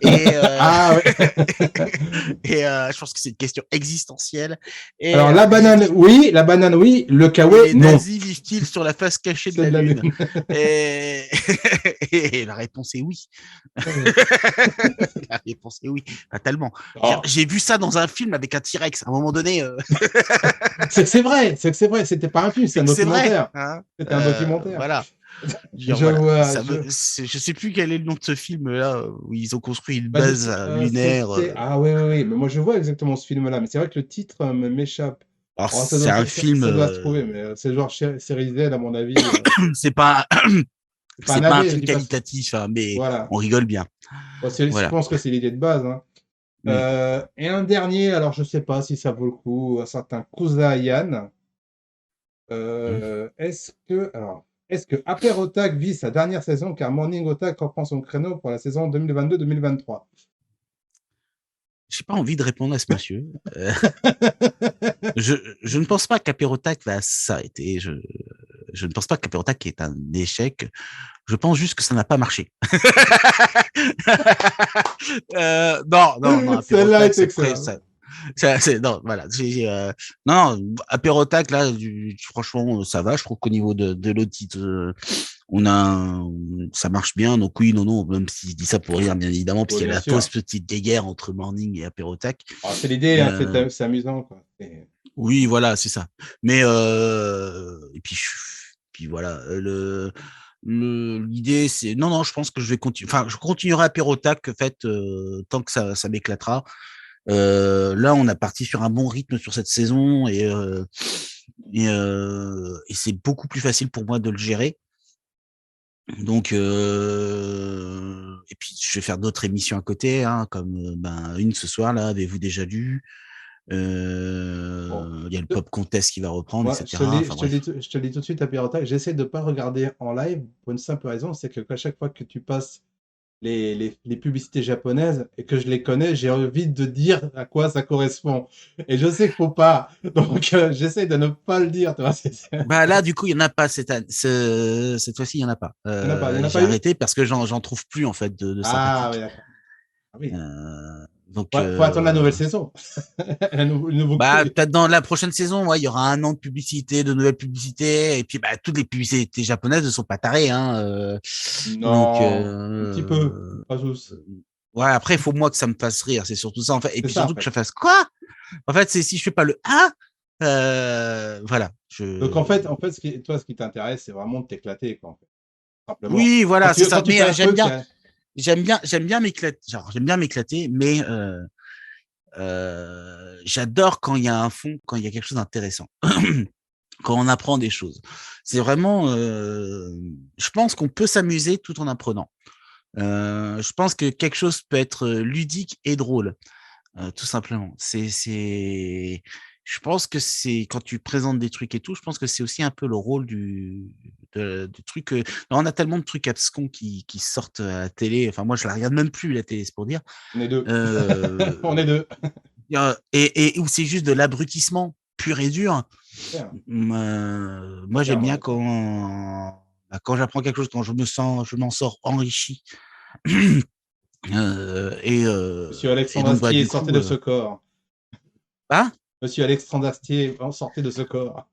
Et, ah ouais. Et je pense que c'est une question existentielle. Et, alors la banane, oui, le kawaii, non. Les nazis vivent-ils sur la face cachée de la Lune? Et la réponse est oui. La réponse est oui, fatalement. Oh. J'ai vu ça dans un film avec un T-Rex à un moment donné. C'est que c'est vrai, c'était pas un film, c'est un documentaire. Hein, c'était un documentaire. Voilà. Je sais plus quel est le nom de ce film-là où ils ont construit une base lunaire. Ah oui, mais moi je vois exactement ce film-là, mais c'est vrai que le titre m'échappe. Alors, c'est un film. Ça doit se trouver, mais c'est genre série Z à mon avis. C'est pas un film qualitatif, mais voilà. On rigole bien. Je pense que c'est l'idée de base. Hein. Et un dernier, alors je sais pas si ça vaut le coup, un certain Kusa Yan. Est-ce que Hyper Otak vit sa dernière saison car Morning Otak reprend son créneau pour la saison 2022-2023? J'ai pas envie de répondre à ce monsieur. Je ne pense pas qu'Hyper Otak va s'arrêter. je ne pense pas qu'Apérotac est un échec. Je pense juste que ça n'a pas marché. Non, Celle-là Apérotac, est excellente. non, voilà. Non, Apérotac, là, franchement, ça va. Je trouve qu'au niveau de l'audit, ça marche bien. Donc oui, non, même si je dis ça pour rire, bien évidemment, parce Ouais, qu'il y a bien la sûr. fausse petite guéguerre entre Morning et Apérotac. C'est l'idée, hein, Euh, c'est amusant, quoi. oui, voilà, c'est ça. Mais et puis voilà, l'idée c'est non, je pense que je vais continuer. Enfin, je continuerai Apérotac en fait tant que ça m'éclatera. Là, on a parti sur un bon rythme sur cette saison et c'est beaucoup plus facile pour moi de le gérer. Donc et puis je vais faire d'autres émissions à côté, hein, comme une ce soir là, avez-vous déjà lu? Bon. Il y a le Pop Contest qui va reprendre, Moi, etc. Enfin bref. je te le dis tout de suite, Apérotac, j'essaie de ne pas regarder en live pour une simple raison, c'est qu'à chaque fois que tu passes les publicités japonaises et que je les connais, j'ai envie de dire à quoi ça correspond. Et je sais qu'il faut pas. Donc, j'essaie de ne pas le dire. Tu vois, Bah là, du coup, il n'y en a pas cette fois-ci, il n'y en a pas. il y en a J'ai pas eu? arrêté parce que j'en trouve plus en fait de Ah, oui, sympathique. d'accord. Ah oui. Donc, Faut attendre la nouvelle saison. Le nouveau peut-être dans la prochaine saison, ouais, il y aura un an de publicité, de nouvelles publicités, et puis toutes les publicités japonaises ne sont pas tarées, hein. Donc, Non, un petit peu, pas tous. ouais, après, il faut moi que ça me fasse rire, c'est surtout ça en fait, et C'est puis ça, en surtout que fait. je fasse quoi? En fait, c'est si je fais pas le voilà. Donc, en fait, ce qui t'intéresse, c'est vraiment de t'éclater, quoi, en fait. Simplement. Oui, voilà, c'est Quand ça. tu Mais fais un truc, j'aime bien m'éclater. Genre, j'aime bien m'éclater, mais j'adore quand il y a un fond, quand il y a quelque chose d'intéressant, quand on apprend des choses. C'est vraiment, je pense qu'on peut s'amuser tout en apprenant. Je pense que quelque chose peut être ludique et drôle, tout simplement. Je pense que c'est quand tu présentes des trucs et tout, je pense que c'est aussi un peu le rôle du truc. On a tellement de trucs abscons qui sortent à la télé. Enfin, moi, je la regarde même plus la télé, c'est pour dire. on est deux. Euh, On est deux. et où c'est juste de l'abrutissement pur et dur. Moi, j'aime bien quand j'apprends quelque chose, quand je m'en sors enrichi. Monsieur Alexandre donc, Astier, du sortez coup, de ce corps. hein? Monsieur Alexandre Astier, sortez de ce corps.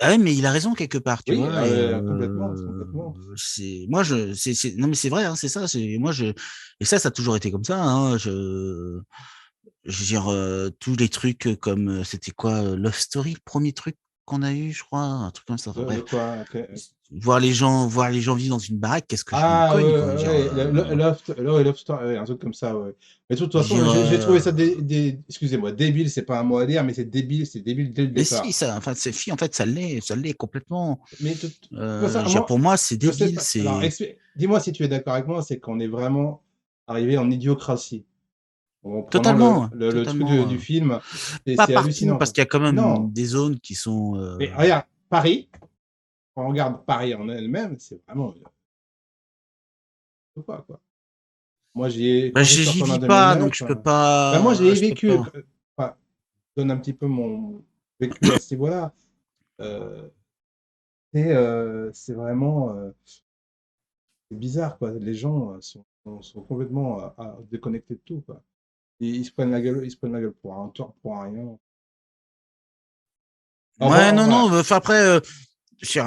Ah ouais, mais il a raison quelque part, tu Oui, vois. complètement, complètement. Non, mais c'est vrai, hein, c'est ça. Et ça a toujours été comme ça. Hein, je veux dire, tous les trucs comme c'était quoi, Love Story, le premier truc qu'on a eu, je crois, un truc comme ça. Enfin, De bref, quoi? voir les gens vivre dans une baraque, qu'est-ce que je m'en Ah, cogne, quoi. ouais, Love Story, ouais, un truc comme ça, ouais. Mais de toute Je veux façon, dire, j'ai trouvé ça, excusez-moi, débile, c'est pas un mot à dire, mais c'est débile dès le mais si, départ. enfin, ces filles, en fait, ça l'est complètement. Mais Je veux dire, pour moi, c'est je sais débile, pas. Alors, dis-moi si tu es d'accord avec moi, c'est qu'on est vraiment arrivé en idiocratie. En prenant totalement, le truc du totalement. film, Pas c'est partout, hallucinant, parce quoi. qu'il y a quand même Non, des zones qui sont. mais regarde, Paris, quand on regarde Paris en elle-même, c'est vraiment quoi, quoi. Moi, Bah, quand j'ai j'y sorti en vis pas, donc 2009, je peux ben moi, j'ai pas. Je peux vécu, pas. enfin, je donne un petit peu mon vécu à ce niveau-là. Euh, c'est vraiment c'est bizarre, quoi. Les gens sont complètement déconnectés de tout, quoi. Ils se prennent la gueule, pour un tort, pour un rien. Ouais, non, Voilà. non. Enfin après, tu sais,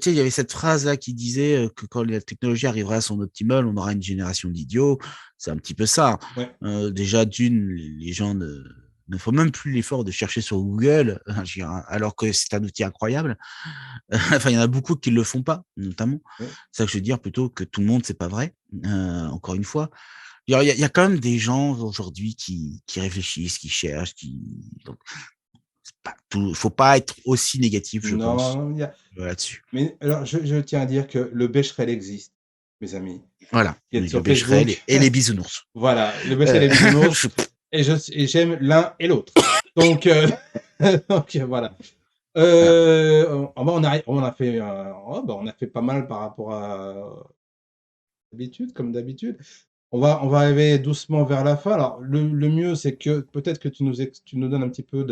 il y avait cette phrase là qui disait que quand la technologie arrivera à son optimal, on aura une génération d'idiots. C'est un petit peu ça. Ouais. Déjà les gens ne font même plus l'effort de chercher sur Google, alors que c'est un outil incroyable. Enfin, il y en a beaucoup qui le font pas, notamment. Ouais. C'est ça que je veux dire, plutôt que tout le monde, c'est pas vrai. Encore une fois, il y a quand même des gens aujourd'hui qui réfléchissent, qui cherchent, donc faut pas être aussi négatif, je pense, Non, là-dessus. mais alors, je tiens à dire que le Becherel existe, mes amis. Voilà, Il est le sur Becherel Facebook. et les bisounours. Voilà, le Becherel et les bisounours. Et j'aime l'un et l'autre. Donc, donc voilà. On a fait, on a fait pas mal par rapport à d'habitude, comme d'habitude. On va arriver doucement vers la fin. Alors, le mieux, c'est que peut-être que tu nous donnes un petit peu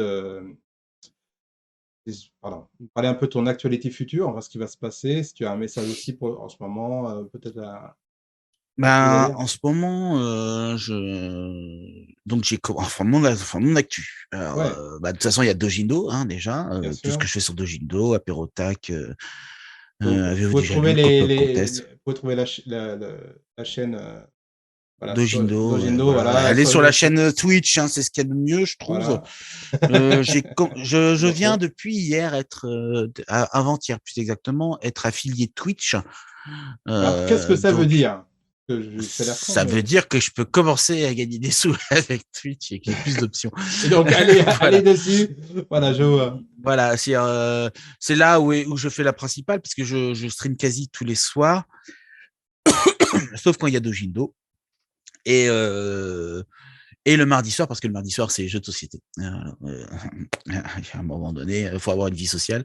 pardon, parler un peu de ton actualité future, voir ce qui va se passer, si tu as un message aussi pour en ce moment, peut-être quelque chose à Ben, dire? en ce moment, donc enfin mon actu. Alors, Ouais, bah, de toute façon, il y a Dojindo, hein, déjà, bien tout ce sûr. que je fais sur Dojindo, Apérotac, Donc, vous avez-vous pouvez déjà trouver lu Cop Contest, vous pouvez trouver la chaîne, voilà, sur Dojindo, Dojendo, voilà. voilà, Allez sur sur la YouTube, chaîne Twitch, hein, c'est ce qu'il y a de mieux, je trouve. voilà. Je viens D'accord. depuis hier être, avant-hier plus exactement, être affilié Twitch. Alors, qu'est-ce que ça veut Donc dire? Ça a l'air con, ça veut mais dire que je peux commencer à gagner des sous avec Twitch et que j'ai plus d'options. et donc allez Voilà. dessus. Voilà, je vois. Voilà, c'est là où je fais la principale parce que je stream quasi tous les soirs, sauf quand il y a Dojindo. Et, et le mardi soir, parce que le mardi soir, c'est jeux de société. À un moment donné, il faut avoir une vie sociale.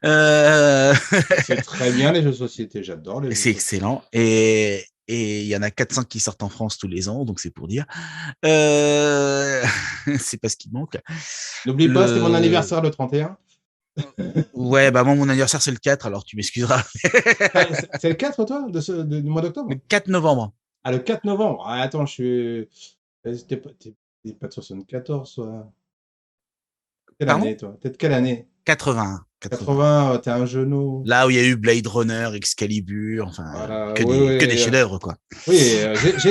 C'est très bien les jeux de société, j'adore les jeux de C'est société. excellent. Et il y en a 4-5 qui sortent en France tous les ans, donc c'est pour dire. Euh, c'est pas ce qui manque. N'oublie pas, c'est mon Le... anniversaire le 31. Ouais, bah moi, mon anniversaire, c'est le 4, alors tu m'excuseras. C'est le 4, toi, du mois Le d'octobre? 4 novembre. Ah, le 4 novembre. Ah, attends, je suis. T'es pas de 74, toi. Quelle Pardon? année, toi? T'es de quelle année? 80. 80. 80, t'es un genou. Là où il y a eu Blade Runner, Excalibur, enfin, Voilà, que oui, des oui. chefs-d'œuvre, quoi. Oui,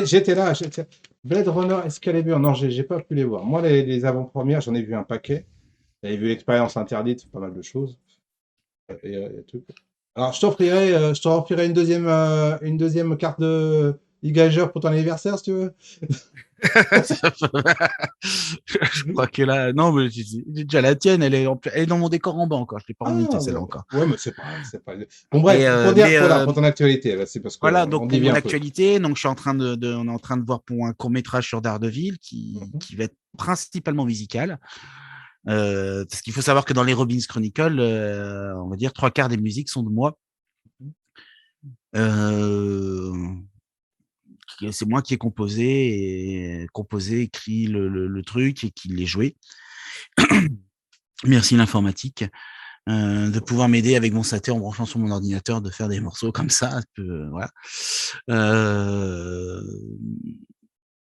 j'étais là. Blade Runner, Excalibur, non, j'ai pas pu les voir. Moi, les avant-premières, j'en ai vu un paquet. J'avais vu l'expérience interdite, pas mal de choses. Et tout. Alors, je t'offrirai une deuxième carte de Ligager pour ton anniversaire, si tu veux. Je crois que là, non, mais j'ai déjà la tienne, elle est dans mon décor en bas encore. Je l'ai pas remontée Ah, celle-là bah, encore. ouais, mais c'est pas. Bon, Et bref, mais pour ton actualité, là, c'est parce voilà, qu'on donc pour dévie mon un peu. actualité, donc je suis en train on est en train de voir pour un court métrage sur Daredevil Mhm. qui va être principalement musical. Parce qu'il faut savoir que dans les Robbins Chronicles, on va dire 3/4 des musiques sont de moi. Euh, c'est moi qui ai composé, écrit le truc et qui l'ai joué. Merci l'informatique. De pouvoir m'aider avec mon saté en branchant sur mon ordinateur, de faire des morceaux comme ça. Voilà. Euh,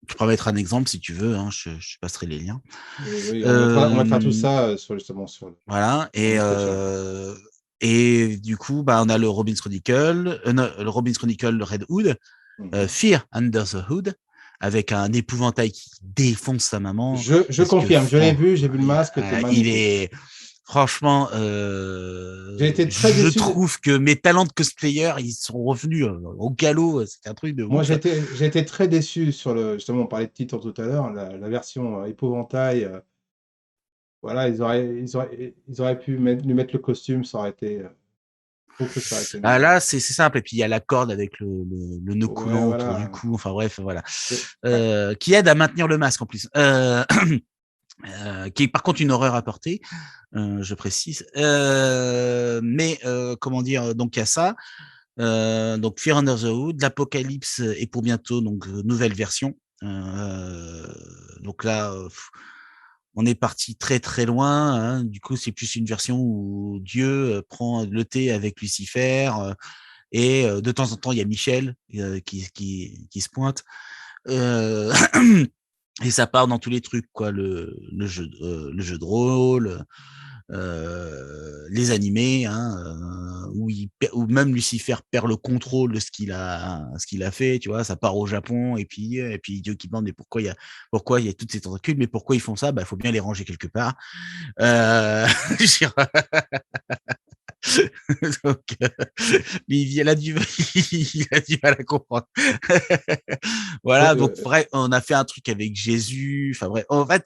je pourrais mettre un exemple si tu veux, hein, je passerai les liens. Oui, on mettra tout Euh, ça justement sur voilà. la description. Et du coup, bah, on a le Robin's Chronicle, non, le Robin's Chronicle, le Red Hood, Mhm. Fear Under the Hood, avec un épouvantail qui défonce sa maman, Je parce que confirme, je l'ai vu, j'ai vu le masque, était il magnifique. est franchement, J'ai été très je déçu. trouve que mes talents de cosplayer, ils sont revenus au galop. C'est un truc de Moi, ouf. j'ai été très déçu sur le. Justement, on parlait de titre tout à l'heure, la version épouvantail. Voilà, ils auraient pu lui mettre le costume, ça aurait été. Je trouve que ça aurait été Ah, mieux. là, c'est simple. Et puis il y a la corde avec le nœud Ouais, coulant autour du voilà. cou. Enfin bref, voilà. Ouais. Qui aide à maintenir le masque en plus. Qui est par contre une horreur à porter, je précise. Mais comment dire, donc il y a ça. Donc Fear Under the Hood, l'Apocalypse est pour bientôt, donc nouvelle version. Donc là, on est parti très très loin. Hein. Du coup, c'est plus une version où Dieu prend le thé avec Lucifer. Et de temps en temps, il y a Michel qui se pointe. Euh, et ça part dans tous les trucs, quoi. Le jeu de rôle, les animés, hein, où même Lucifer perd le contrôle de ce qu'il a fait, tu vois, ça part au Japon, et puis Dieu qui demande, mais pourquoi il y a toutes ces tentacules, mais pourquoi ils font ça? Bah, faut bien les ranger quelque part. Donc, il a du, il a du mal à comprendre. Ouais, Voilà, donc bref, on a fait un truc avec Jésus. Enfin bref, en fait,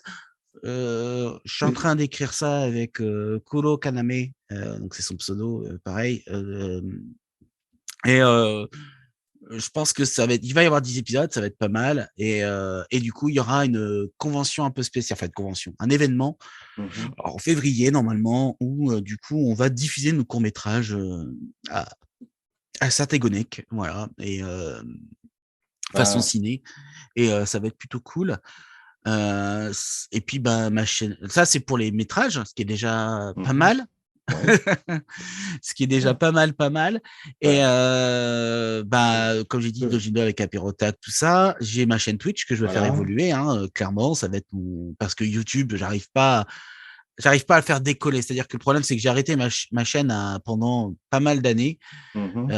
je suis en train d'écrire ça avec Kuro Kaname, donc c'est son pseudo, pareil. Et je pense que il va y avoir 10 épisodes, ça va être pas mal. Et du coup, il y aura une convention un peu spéciale, enfin une convention, un événement mhm. alors, en février normalement, où du coup, on va diffuser nos courts-métrages à, à Saint-Égonec, voilà, et façon Ben, ciné. Et ça va être plutôt cool. Et puis, bah, ma chaîne, ça c'est pour les métrages, ce qui est déjà pas mhm. mal. Ouais. Ce qui est déjà pas mal. Et comme j'ai dit, Ouais. Dojinda avec Aperotac, tout ça, j'ai ma chaîne Twitch que je vais faire Voilà. évoluer. Clairement, ça va être parce que YouTube, j'arrive pas à le faire décoller. C'est-à-dire que le problème, c'est que j'ai arrêté ma chaîne pendant pas mal d'années Mhm.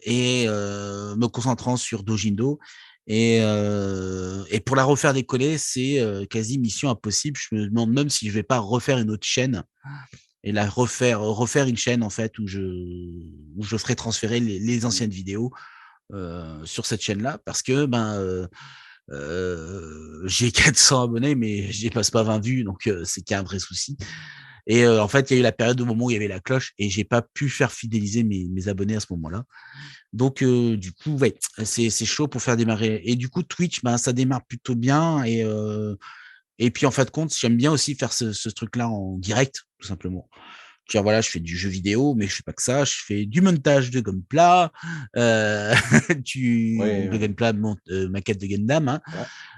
et me concentrant sur Dojindo. Et pour la refaire décoller, c'est quasi mission impossible. Je me demande même si je vais pas refaire une autre chaîne et la refaire une chaîne en fait où je ferai transférer les anciennes vidéos sur cette chaîne-là parce que j'ai 400 abonnés mais je dépasse pas 20 vues donc c'est qu'il y a un vrai souci. Et en fait, il y a eu la période au moment où il y avait la cloche et j'ai pas pu faire fidéliser mes abonnés à ce moment-là. Donc du coup, ouais, c'est chaud pour faire démarrer. Et du coup, Twitch, ça démarre plutôt bien et puis en fin de compte, j'aime bien aussi faire ce truc-là en direct, tout simplement. Dire voilà, je fais du jeu vidéo, mais je fais pas que ça. Je fais du montage de Gunpla, Oui, donc de Gunpla, maquette de Gundam, hein,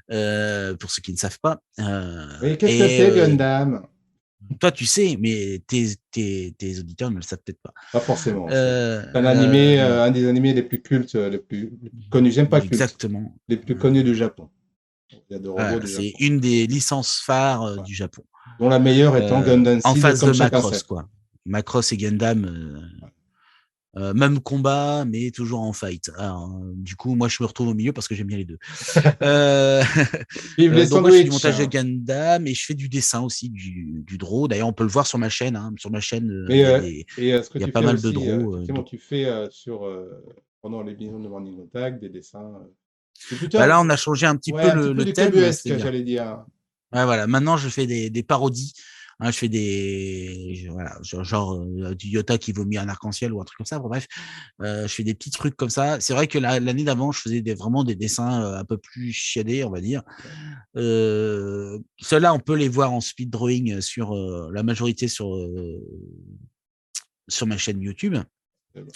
voilà. pour ceux qui ne savent pas. Oui, qu'est-ce que Et c'est Gundam? toi, tu sais, mais tes auditeurs ne le savent peut-être pas. Pas forcément. C'est Euh, un animé, euh, un des animés les plus cultes, les plus connus. J'aime pas culte, Exactement. les plus connus du Japon. Il y a de robots Voilà, du c'est Japon. une des licences phares Voilà. du Japon. Dont la meilleure étant Gundam En Seed, face de comme chacun Macross, sait. quoi. Macross et Gundam, même combat, mais toujours en fight. Alors, du coup, moi, je me retrouve au milieu parce que j'aime bien les deux. Euh, Vive les donc, moi, je fais du sandwichs! montage de Gundam et je fais du dessin aussi, du draw. D'ailleurs, on peut le voir sur ma chaîne. Sur ma chaîne, Mais ce que il y a tu pas fais mal de aussi, draw. effectivement, tu fais pendant les l'émission de Morning Attack des dessins. C'est Là, on a changé un petit ouais, peu un petit peu le du thème, cabuesque, c'est-à-dire. j'allais dire. Ouais, voilà. Maintenant, je fais des parodies. Je fais voilà, genre du Yota qui vomit un arc-en-ciel ou un truc comme ça. Bon, bref, je fais des petits trucs comme ça. C'est vrai que l'année d'avant, je faisais vraiment des dessins un peu plus chiadés, on va dire. Ceux-là, on peut les voir en speed drawing sur la majorité sur ma chaîne YouTube,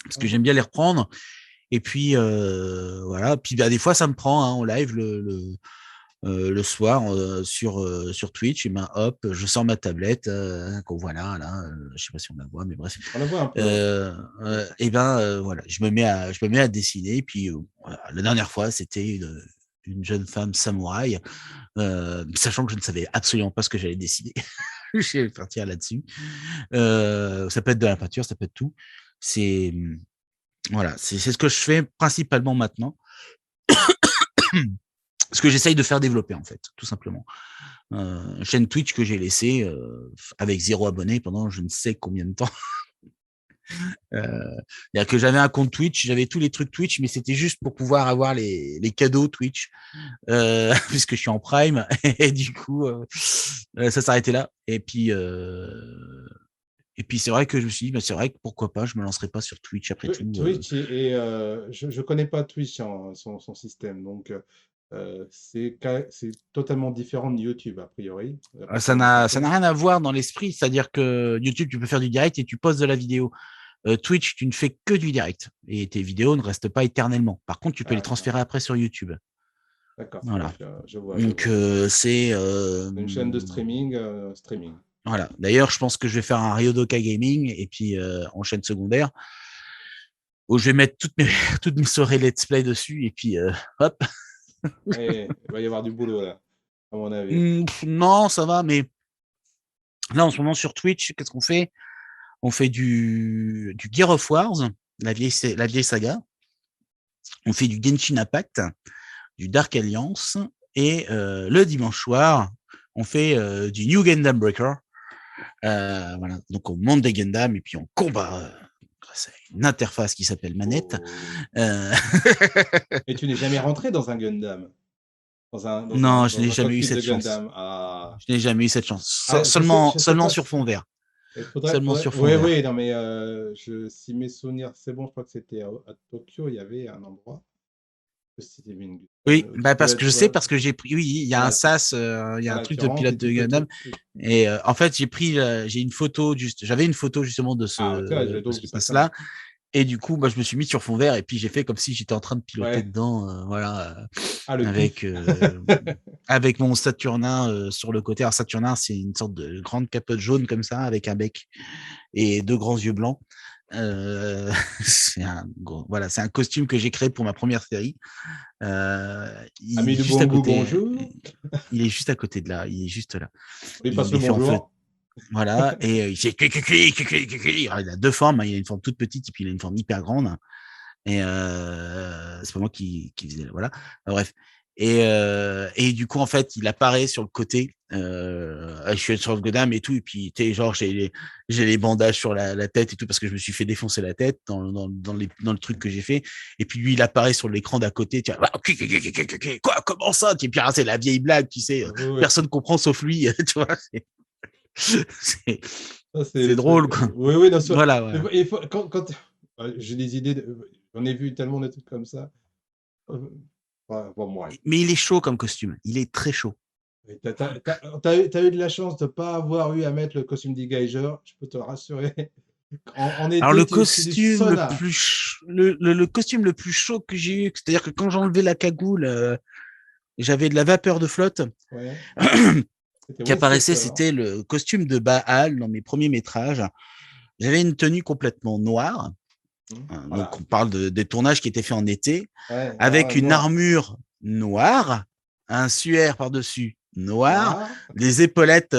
parce que j'aime bien les reprendre. Et puis voilà. Puis des fois, ça me prend en live le soir sur Twitch, et hop, je sors ma tablette qu'on voit là, je sais pas si on la voit, mais bref. On la voit un peu. Voilà, je me mets à dessiner. Et puis voilà, la dernière fois, c'était une jeune femme samouraï, sachant que je ne savais absolument pas ce que j'allais dessiner. Je vais partir là-dessus. Ça peut être de la peinture, ça peut être tout. C'est voilà, c'est ce que je fais principalement maintenant. Ce que j'essaye de faire développer, en fait, tout simplement. Chaîne Twitch que j'ai laissée avec 0 abonné pendant je ne sais combien de temps. C'est-à-dire que j'avais un compte Twitch, j'avais tous les trucs Twitch, mais c'était juste pour pouvoir avoir les cadeaux Twitch, puisque je suis en Prime, et du coup, ça s'arrêtait là. Et puis c'est vrai que je me suis dit, c'est vrai que pourquoi pas, je me lancerai pas sur Twitch après tout. Twitch, je connais pas Twitch, son système, donc c'est totalement différent de YouTube, a priori. À Ça partir d'une n'a certaine- rien à voir dans l'esprit, c'est-à-dire que YouTube, tu peux faire du direct et tu postes de la vidéo. Twitch, tu ne fais que du direct et tes vidéos ne restent pas éternellement. Par contre, tu peux les D'accord, transférer après sur YouTube. d'accord, ouais, Voilà. je vois, je Donc, vois. c'est Une chaîne de streaming. voilà. D'ailleurs, je pense que je vais faire un Ryodoka Gaming et puis en chaîne secondaire où je vais mettre toutes mes soirées let's play dessus et puis hop. Ouais, il va y avoir du boulot là, à mon avis. Non, ça va, mais là en ce moment sur Twitch, qu'est-ce qu'on fait? On fait du Gear of Wars, la vieille saga. On fait du Genshin Impact, du Dark Alliance, et le dimanche soir, on fait du New Gundam Breaker. Voilà, donc on monte des Gundam et puis on combat grâce à une interface qui s'appelle manette. Oh. Euh, Et tu n'es jamais rentré dans un Gundam? non, je n'ai Dans un jamais eu cockpit de cette chance. Gundam? Ah. Je n'ai jamais eu cette chance. Ah, je sais Seulement pas. sur fond vert. Il Seulement sur fond oui, vert. oui, non, mais si mes souvenirs, c'est bon, je crois que c'était à Tokyo, il y avait un endroit. C'était une... Oui, tu parce que je sais, vois, parce que j'ai pris. Oui, il y a un voilà, SAS, il y a un voilà, truc tu de rentres pilote et de tu peux Gundam. Et en fait, j'ai une photo j'avais une photo justement de Ah, tu vois, ce donc c'est ça. SAS-là. Et du coup, je me suis mis sur fond vert et puis j'ai fait comme si j'étais en train de piloter Ouais. dedans, voilà, Ah, le avec. pif. avec mon Saturnin sur le côté. Alors Saturnin, c'est une sorte de grande capote jaune comme ça, avec un bec et 2 grands yeux blancs. C'est un costume que j'ai créé pour ma première série. Il Ami est de juste à bon goût, côté. bonjour. Il est juste à côté de là. Il est juste là. Il passe Il le est fait en feu. bonjour. Voilà. Et il fait Alors, il a 2 formes. Il a une forme toute petite et puis il a une forme hyper grande. Et c'est pas moi qui faisais. Voilà. Bref. Et du coup, en fait, il apparaît sur le côté. Je suis sur le godam et tout. Et puis, tu sais, genre, j'ai les bandages sur la tête et tout parce que je me suis fait défoncer la tête dans le truc que j'ai fait. Et puis, lui, il apparaît sur l'écran d'à côté. Tu vois, quoi, comment ça? Et puis, c'est la vieille blague, tu sais. Ouais. Personne comprend sauf lui. Tu vois, c'est Ça, c'est drôle, quoi. Oui, bien sûr. Voilà, ouais. Il faut, quand j'ai des idées, j'en ai vu tellement de trucs comme ça. Bon, moi. Mais il est chaud comme costume. Il est très chaud. T'as eu de la chance de ne pas avoir eu à mettre le costume d'E-Geyser, je peux te rassurer. En été, Alors le c'est du costume sauna. le costume le plus chaud que j'ai eu, c'est-à-dire que quand j'enlevais la cagoule, j'avais de la vapeur de flotte Ouais. qui apparaissait, c'était le costume de Baal dans mes premiers métrages. J'avais une tenue complètement noire. Voilà. Donc on parle des tournages qui étaient faits en été, Ouais, avec une noir. armure noire, un suaire par-dessus noir, des épaulettes.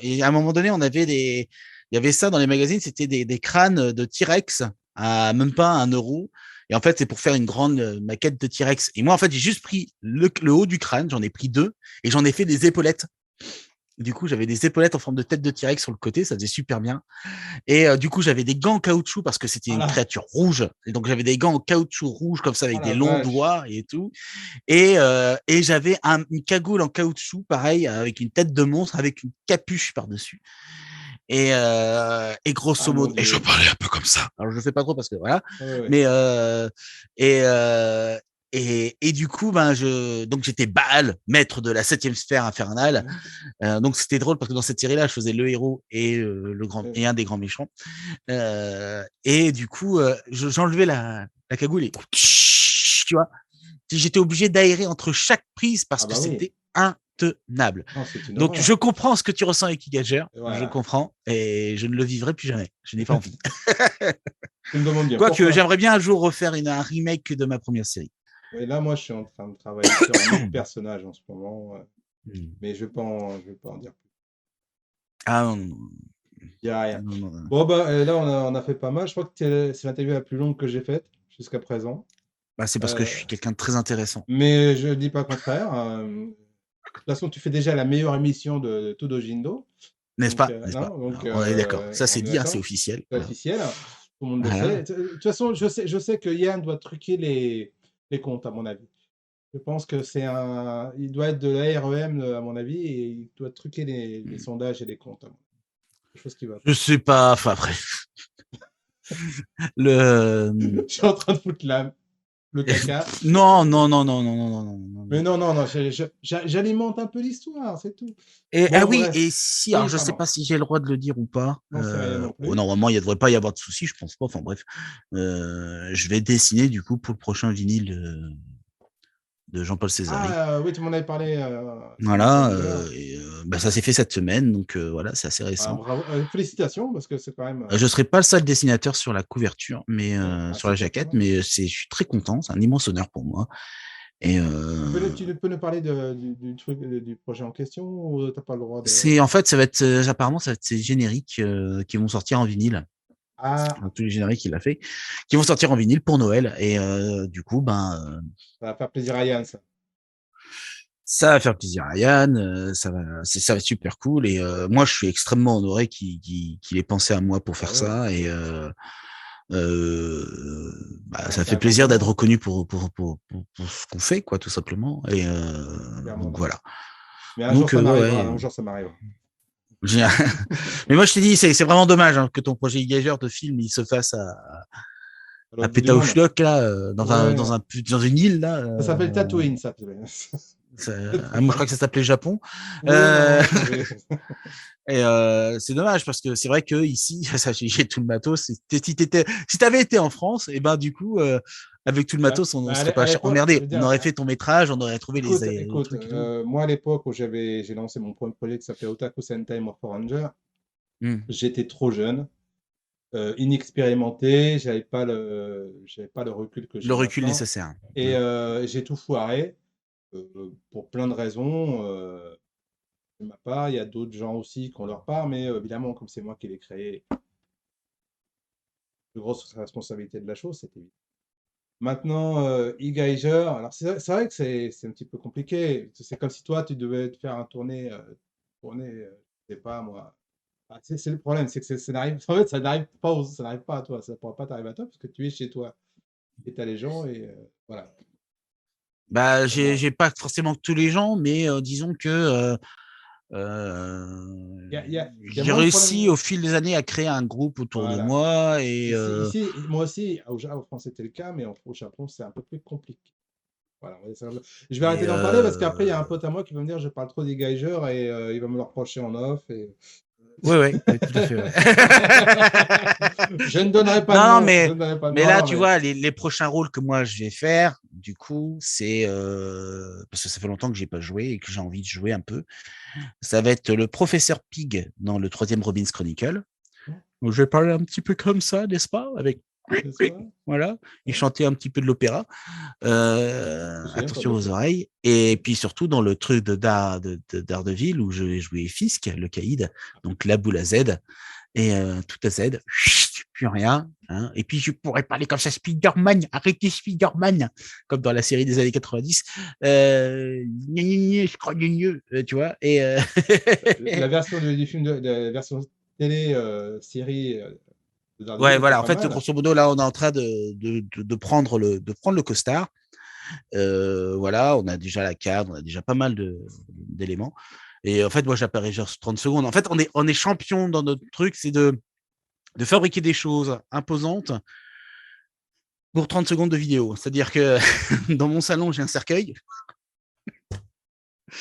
Et à un moment donné, il y avait ça dans les magazines, c'était des crânes de T-Rex à même pas 1 euro. Et en fait, c'est pour faire une grande maquette de T-Rex. Et moi, en fait, j'ai juste pris le haut du crâne, j'en ai pris 2, et j'en ai fait des épaulettes. Du coup, j'avais des épaulettes en forme de tête de T-Rex sur le côté, ça faisait super bien. Et du coup, j'avais des gants en caoutchouc parce que c'était une créature rouge. Et donc, j'avais des gants en caoutchouc rouge comme ça avec des longs doigts et tout. Et j'avais une cagoule en caoutchouc, pareil, avec une tête de monstre, avec une capuche par-dessus. Et grosso modo, et je parlais un peu comme ça. Alors, je le fais pas trop parce que voilà. Ouais. Mais et du coup, donc j'étais Baal, maître de la 7e sphère infernale. Donc c'était drôle parce que dans cette série-là, je faisais le héros et un des grands méchants. Et du coup, j'enlevais la cagoule et tu vois, j'étais obligé d'aérer entre chaque prise parce que c'était intenable. Donc je comprends ce que tu ressens avec E-Geyser, je comprends et je ne le vivrai plus jamais. Je n'ai pas envie. Tu me demandes bien. Quoique j'aimerais bien un jour refaire un remake de ma première série. Et là, moi, je suis en train de travailler sur un autre personnage en ce moment, mais je vais pas en dire plus. Ah non. Il n'y a rien. Non. Bon, là, on a fait pas mal. Je crois que c'est l'interview la plus longue que j'ai faite jusqu'à présent. C'est parce que je suis quelqu'un de très intéressant. Mais je ne dis pas le contraire. De toute façon, tu fais déjà la meilleure émission de Todo Jindo. N'est-ce pas, on est d'accord. Ça, c'est dit, c'est officiel. C'est officiel. Tout le monde le sait. De toute façon, je sais que Yann doit truquer les comptes, à mon avis. Je pense que il doit être de l'AREM, à mon avis, et il doit truquer les sondages et les comptes. Quelque chose qui va. Je sais pas, enfin après. Je suis en train de foutre le caca. Non. Mais non, j'alimente un peu l'histoire, c'est tout. Et et si, alors je sais pas si j'ai le droit de le dire ou pas. Normalement, il ne devrait pas y avoir de soucis, je pense pas. Enfin bref, je vais dessiner du coup pour le prochain vinyle de Jean-Paul Césari. Ah oui, tu m'en avais parlé. Voilà, ça s'est fait cette semaine, donc voilà, c'est assez récent. Bravo. Félicitations, parce que c'est quand même. Je serai pas le seul dessinateur sur la couverture, mais sur la jaquette, mais je suis très content, c'est un immense honneur pour moi. Et tu peux nous parler du truc, du projet en question, ou t'as pas le droit de... En fait, ça va être apparemment ces génériques qui vont sortir en vinyle. Tous les génériques qu'il a fait, qui vont sortir en vinyle pour Noël. Et du coup, ça va faire plaisir à Yann, ça. Ça va faire plaisir à Yann, ça va être super cool. Et moi, je suis extrêmement honoré qu'il ait pensé à moi pour faire ça. Et ça fait plaisir d'être reconnu pour ce qu'on fait, quoi, tout simplement. Et donc voilà. Mais un jour, ça m'arrive. Mais moi, je t'ai dit, c'est vraiment dommage que ton projet E-Geyser de film il se fasse à Pétaouchlok, là, dans une île. Là, ça s'appelle Tatooine, ça. Moi, je crois que ça s'appelait Japon. Oui, non, Euh, non, Et c'est dommage parce que c'est vrai que ici, ça, j'ai tout le matos. Si t'avais été en France, et ben du coup, avec tout le matos, on bah, serait à pas l'époque, je veux emmerdé. On dire, aurait fait ton métrage, on aurait trouvé les écoute, trucs et tout. moi, à l'époque où j'ai lancé mon premier projet qui s'appelait Otaku Sentai Morpho Ranger, Hmm. j'étais trop jeune, inexpérimenté, j'avais pas le recul que Le j'ai recul maintenant, nécessaire. et j'ai tout foiré pour plein de raisons. De ma part, il y a d'autres gens aussi qui ont leur part, mais évidemment, comme c'est moi qui l'ai créé, la plus grosse responsabilité de la chose, c'est évident. Maintenant, e-Geiger, alors c'est vrai que c'est un petit peu compliqué. C'est comme si toi, tu devais te faire un tournée, je sais pas moi. Ah, c'est le problème, c'est que ça n'arrive, en fait, ça n'arrive pas à toi, ça ne pourra pas t'arriver à toi parce que tu es chez toi et tu as les gens et voilà. Bah, Bon, j'ai pas forcément tous les gens, mais disons que il y a j'ai moins de réussi au problèmes. fil des années à créer un groupe autour de Voilà. moi et Moi aussi, au France, c'était le cas, mais au Japon, c'est un peu plus compliqué. Voilà, je vais arrêter et d'en parler parce qu'après, il y a un pote à moi qui va me dire je parle trop des geigers et il va me le reprocher en off. ouais, tout à fait. Ouais. Je ne donnerai pas de Non, nom. Je ne donnerai pas de mais nom. là, Non, tu mais vois, les prochains rôles que moi je vais faire, du coup, c'est parce que ça fait longtemps que j'ai pas joué et que j'ai envie de jouer un peu. Ça va être le professeur Pig dans le troisième Robin's Chronicle. Donc, je vais parler un petit peu comme ça, n'est-ce pas? Avec n'est-ce pas? voilà, et Ouais. chanter un petit peu de l'opéra. Je me souviens pas de Attention aux l'opéra. oreilles. Et puis surtout dans le truc de Daredevil où je vais jouer Fisk, le caïd, donc la boule à Z et tout à Z, plus rien. Hein. Et puis je pourrais parler comme ça, Spider-Man, arrêtez Spider-Man, comme dans la série des années 90. Je crois tu vois. Et La version du film, la version télé, série de Daredevil ouais, était voilà. En pas fait, mal. grosso modo, là, on est en train de prendre le costard. Voilà, on a déjà la carte, on a déjà pas mal d'éléments. Et en fait, moi, j'apparais genre 30 secondes. En fait, on est champion dans notre truc, c'est de fabriquer des choses imposantes pour 30 secondes de vidéo. C'est-à-dire que dans mon salon, j'ai un cercueil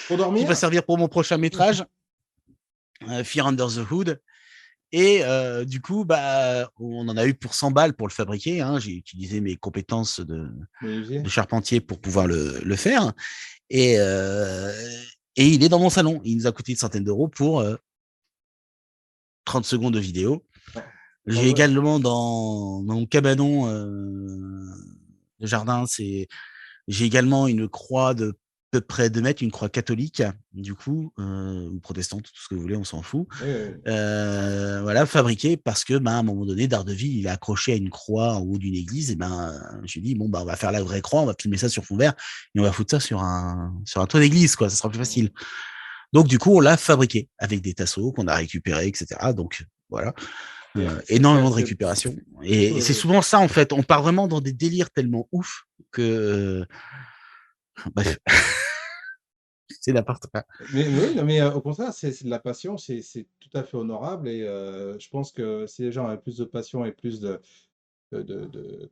Pour qui va dormir? servir pour mon prochain métrage, Fear Under the Hood. Et du coup, bah, on en a eu pour 100 balles pour le fabriquer. Hein. J'ai utilisé mes compétences de Menuisier? charpentier pour pouvoir le faire. Et, euh, et il est dans mon salon. Il nous a coûté une centaine d'euros pour 30 secondes de vidéo. Non. J'ai également dans mon cabanon de jardin, j'ai également une croix de peu près 2 mètres, une croix catholique, du coup, ou protestante, tout ce que vous voulez, on s'en fout. Oui, oui. Voilà, fabriquée parce que, ben, à un moment donné, Daredevil, il est accroché à une croix en haut d'une église. Et ben, je lui dis, bon, ben, on va faire la vraie croix, on va filmer ça sur fond vert et on va foutre ça sur un toit d'église, quoi. Ça sera plus facile. Donc, du coup, on l'a fabriqué avec des tasseaux qu'on a récupérés, etc. Donc, voilà. Énormément de récupération. Et c'est souvent ça, en fait. On part vraiment dans des délires tellement ouf que, bref, c'est n'importe quoi. Mais oui, non, mais au contraire, c'est de la passion, c'est tout à fait honorable et je pense que si les gens avaient plus de passion et plus de, de, de-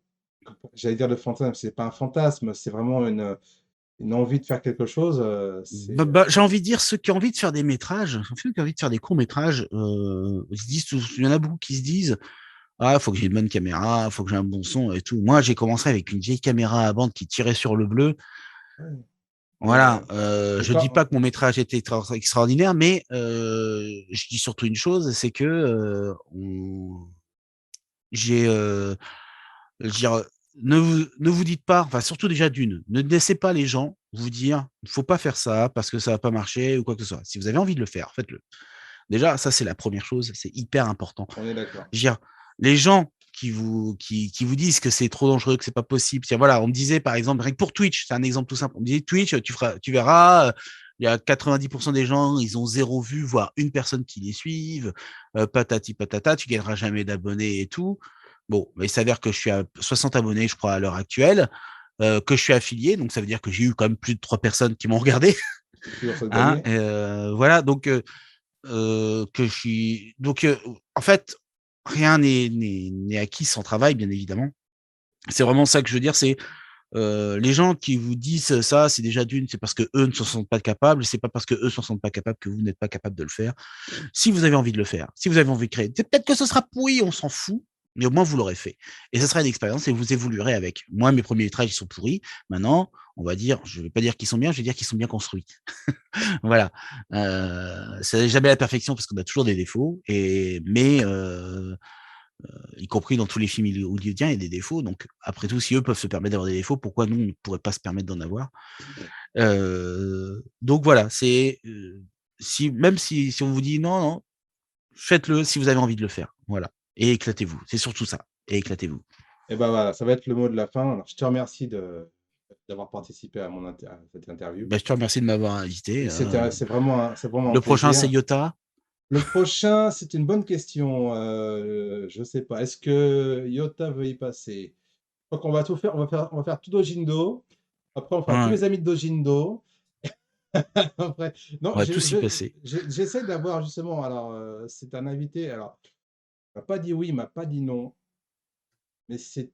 j'allais dire de fantasme, c'est pas un fantasme, c'est vraiment une envie de faire quelque chose, J'ai envie de dire, ceux qui ont envie de faire des métrages, ceux qui ont envie de faire des courts-métrages, ils se disent, il y en a beaucoup qui se disent, ah, faut que j'ai une bonne caméra, faut que j'ai un bon son et tout. Moi, j'ai commencé avec une vieille caméra à bande qui tirait sur le bleu. ouais. Voilà. Et Je dis quand, pas que mon métrage était extraordinaire, mais je dis surtout une chose, c'est que j'ai, je veux dire, ne vous dites pas, enfin surtout déjà d'une, ne laissez pas les gens vous dire, il faut pas faire ça parce que ça va pas marcher ou quoi que ce soit. Si vous avez envie de le faire, faites-le. Déjà, ça c'est la première chose, c'est hyper important. on est d'accord. Je veux dire, les gens qui vous disent que c'est trop dangereux, que c'est pas possible. Tiens, voilà, on me disait par exemple, rien que pour Twitch, c'est un exemple tout simple. On me disait Twitch, tu verras, il y a 90% des gens, ils ont 0 vue, voire une personne qui les suivent, patati patata, tu gagneras jamais d'abonnés et tout. Bon, mais il s'avère que je suis à 60 abonnés, je crois, à l'heure actuelle, que je suis affilié, donc ça veut dire que j'ai eu quand même plus de 3 personnes qui m'ont regardé. C'est toujours ça de Hein, gagner. voilà, donc que je suis. Donc, en fait, rien n'est acquis sans travail, bien évidemment. C'est vraiment ça que je veux dire. C'est Les gens qui vous disent ça, c'est déjà c'est parce que eux ne s'en sentent pas capables. C'est pas parce que eux s'en sentent pas capables que vous n'êtes pas capable de le faire. Si vous avez envie de le faire, si vous avez envie de créer, peut-être que ce sera pourri, on s'en fout, mais au moins vous l'aurez fait. Et ça sera une expérience et vous évoluerez avec. Moi, mes premiers lettrages, ils sont pourris. Maintenant, on va dire, je vais pas dire qu'ils sont bien, je vais dire qu'ils sont bien construits. Voilà. C'est jamais la perfection parce qu'on a toujours des défauts, mais y compris dans tous les films hollywoodiens, il y a des défauts. Donc, après tout, si eux peuvent se permettre d'avoir des défauts, pourquoi nous, on ne pourrait pas se permettre d'en avoir? Donc voilà, c'est même si on vous dit non, non, faites-le si vous avez envie de le faire. Voilà. Et éclatez-vous. C'est surtout ça. Et éclatez-vous. Et ben voilà, ça va être le mot de la fin. Alors, je te remercie d'avoir participé à à cette interview. Je te remercie de m'avoir invité. C'est vraiment un Le prochain, c'est plaisir. Yota. Le prochain, c'est une bonne question. Je sais pas. Est-ce que Yota veut y passer? Je crois qu'on va tout faire. On va faire tout Dojindo. Après, on fera tous Ouais, les amis de Dojindo. Après, non, on va tous y passer. j'essaie d'avoir justement. Alors, c'est un invité. Alors, il m'a pas dit oui, il m'a pas dit non, mais c'est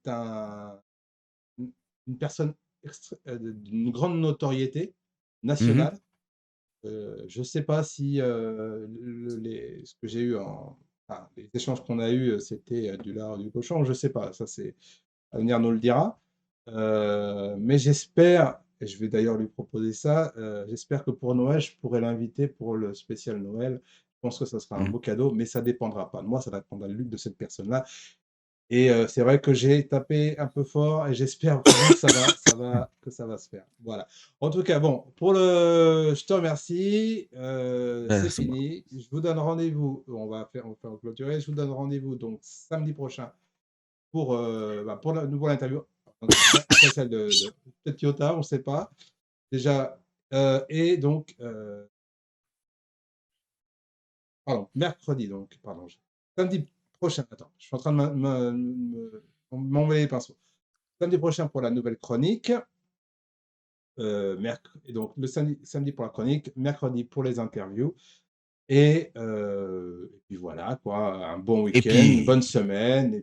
une personne d'une grande notoriété Mhm. nationale. Je sais pas si ce que j'ai eu enfin, les échanges qu'on a eus, c'était du lard, du cochon. Je sais pas. Ça, c'est l'avenir nous le dira. Mais j'espère, et je vais d'ailleurs lui proposer ça, j'espère que pour Noël, je pourrai l'inviter pour le spécial Noël. Je pense que ça sera un Mhm. beau cadeau, mais ça dépendra pas de moi, ça dépendra de cette personne-là. Et c'est vrai que j'ai tapé un peu fort et j'espère vraiment que ça va se faire. Voilà. En tout cas, bon, je te remercie. C'est C'est moi. fini. Je vous donne rendez-vous. On va faire clôturer. Je vous donne rendez-vous donc samedi prochain pour la nouvelle interview. Donc, après celle de peut-être Kyoto, on ne sait pas. Déjà, et donc, pardon, mercredi, donc, pardon, samedi prochain, attends, je suis en train de m'envoyer les pinceaux. Samedi prochain pour la nouvelle chronique, et donc le samedi pour la chronique, mercredi pour les interviews, et puis voilà, quoi, un bon Et week-end, une bonne puis, semaine,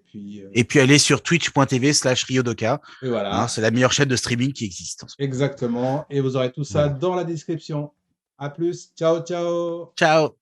et puis allez sur twitch.tv/Ryodoka. et Hein, voilà, c'est la meilleure chaîne de streaming qui existe en ce moment. exactement, et vous aurez tout ça Voilà. dans la description. À plus, ciao, ciao! Ciao.